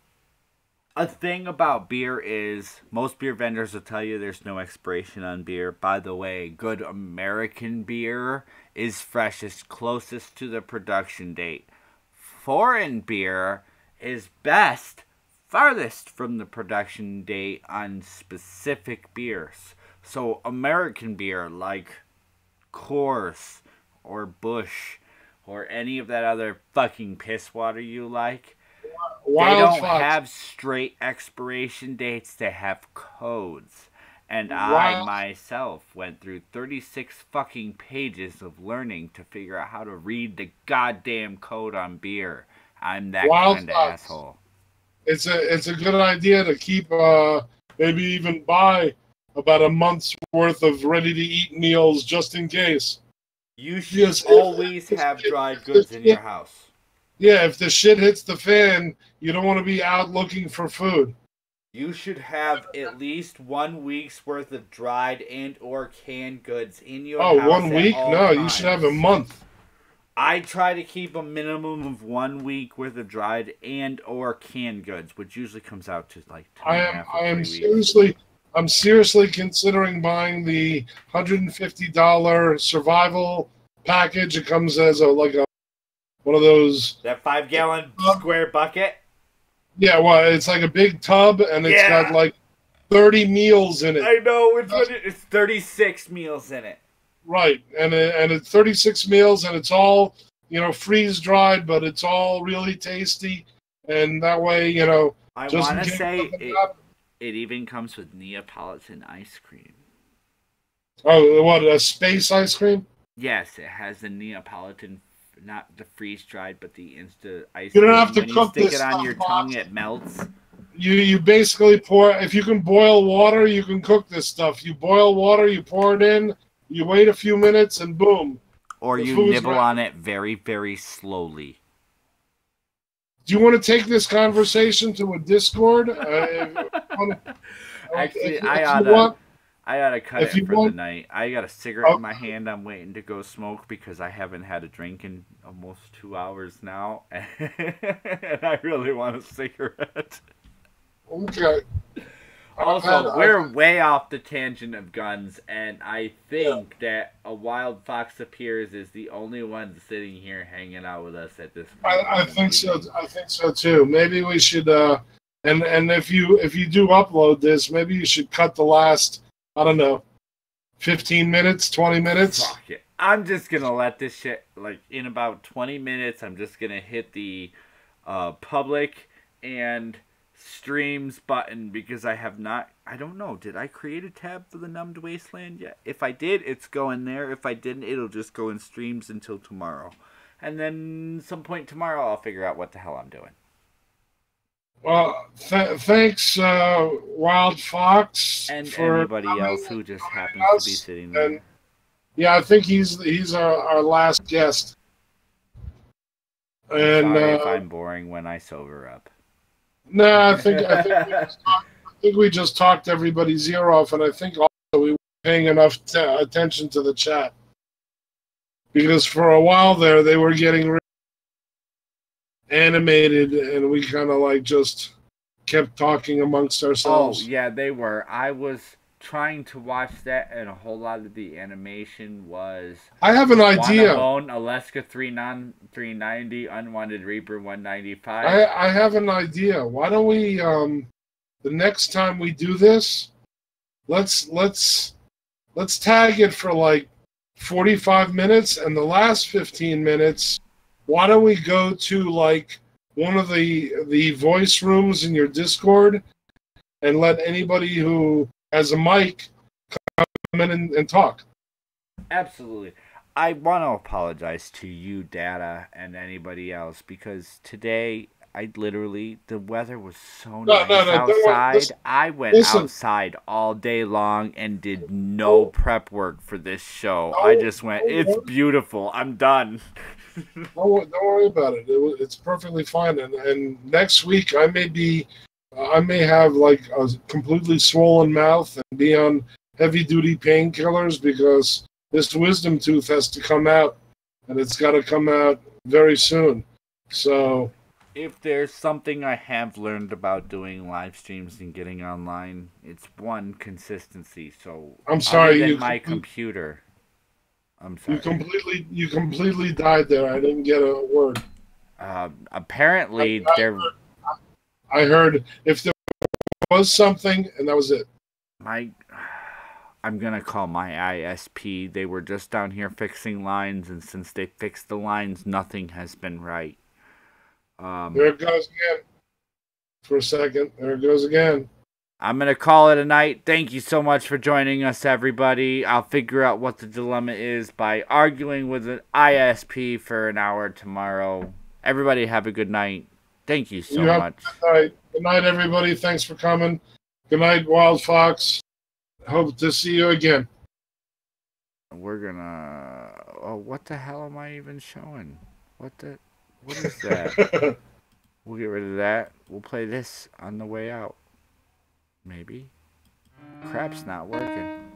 a thing about beer is most beer vendors will tell you there's no expiration on beer. By the way, good American beer is freshest, closest to the production date. Foreign beer is best, farthest from the production date on specific beers. So American beer like Coors or Bush or any of that other fucking piss water you like, they Wild don't Fox. have straight expiration dates, they have codes. And I Wild. myself went through 36 fucking pages of learning to figure out how to read the goddamn code on beer. I'm that Wild kind of Fox. asshole. It's a good idea to keep maybe even buy about a month's worth of ready to eat meals just in case. You should Yes, always have dried goods in your house. yeah, if the shit hits the fan, you don't want to be out looking for food. You should have at least 1 week's worth of dried and or canned goods in your Oh, house one at week? all No, you should have a times. month. I try to keep a minimum of 1 week worth of dried and or canned goods, which usually comes out to like two I and a am half I or am 3 weeks. seriously considering buying the $150 survival package. It comes as a one of those. That 5 gallon square bucket. Yeah, well, it's like a big tub, and it's got Yeah, like 30 meals in it. I know which one. It's 36 meals in it. Right, and it's 36 meals, and it's all freeze dried, but it's all really tasty, and that way I just in want to case say something it. happens. It even comes with Neapolitan ice cream. Oh, what, a space ice cream? Yes, it has the Neapolitan, not the freeze dried, but the Insta ice You don't cream. have to When you cook stick this it on stuff, your tongue, Fox. it melts. You basically pour. If you can boil water, you can cook this stuff. You boil water, you pour it in, you wait a few minutes, and boom, Or the you food's nibble ready. on it very, very slowly. Do you want to take this conversation to a Discord? Actually, If you want, I oughta cut if it you for the want, night. I got a cigarette oh, in my hand. I'm waiting to go smoke because I haven't had a drink in almost 2 hours now, and I really want a cigarette. okay. Also, I've we're way off the tangent of guns, and I yeah, think that a wild fox appears is the only one sitting here hanging out with us at this point I in the think so. evening. I think so too. Maybe we should. And if you do upload this, maybe you should cut the last. I don't know, 15 minutes, 20 minutes. Fuck it. I'm just gonna let this shit, like, in about 20 minutes, I'm just gonna hit the public and streams button because I don't know, did I create a tab for the Numbed Wasteland yet? If I did, it's going there. If I didn't, it'll just go in streams until tomorrow. And then some point tomorrow, I'll figure out what the hell I'm doing. Well, thanks, Wild Fox, And for anybody coming else who and just joining happens to be us. sitting And there. yeah, I think he's our last guest. I'm And sorry if I'm boring when I sober up. No, I think we just talked everybody's ear off, and I think also we weren't paying enough attention to the chat because for a while there they were getting really animated, and we kind of like just kept talking amongst Oh, ourselves. yeah, they were. I was trying to watch that, and a whole lot of the animation was I have an Wanna idea. Bone, Alaska 390, Unwanted Reaper 195. I have an idea. Why don't we the next time we do this, let's tag it for like 45 minutes, and the last 15 minutes, why don't we go to like one of the voice rooms in your Discord and let anybody who has a mic come in and talk. Absolutely. I want to apologize to you, Data, and anybody else because today the weather was so nice No, don't worry. outside. I went Listen. outside all day long and did no prep work for this show. I Don't, just went, it's beautiful. I'm done. don't worry about it. It's perfectly fine. And next week I may have like a completely swollen mouth and be on heavy duty painkillers because this wisdom tooth has to come out, and it's got to come out very soon. So If there's something I have learned about doing live streams and getting online, it's one consistency. So I'm other sorry, than my computer, I'm sorry. you completely died there. I didn't get a word. Apparently, I heard if there was something, and that was it. I'm gonna call my ISP. They were just down here fixing lines, and since they fixed the lines, nothing has been right. There it goes again. For a second, there it goes again. I'm gonna call it a night. Thank you so much for joining us, everybody. I'll figure out what the dilemma is by arguing with an ISP for an hour tomorrow. Everybody have a good night. Thank you so much. Good night. Good night, everybody. Thanks for coming. Good night, Wild Fox. Hope to see you again. We're gonna. Oh, what the hell am I even showing? What is that? We'll get rid of that. We'll play this on the way out. Maybe. Crap's not working.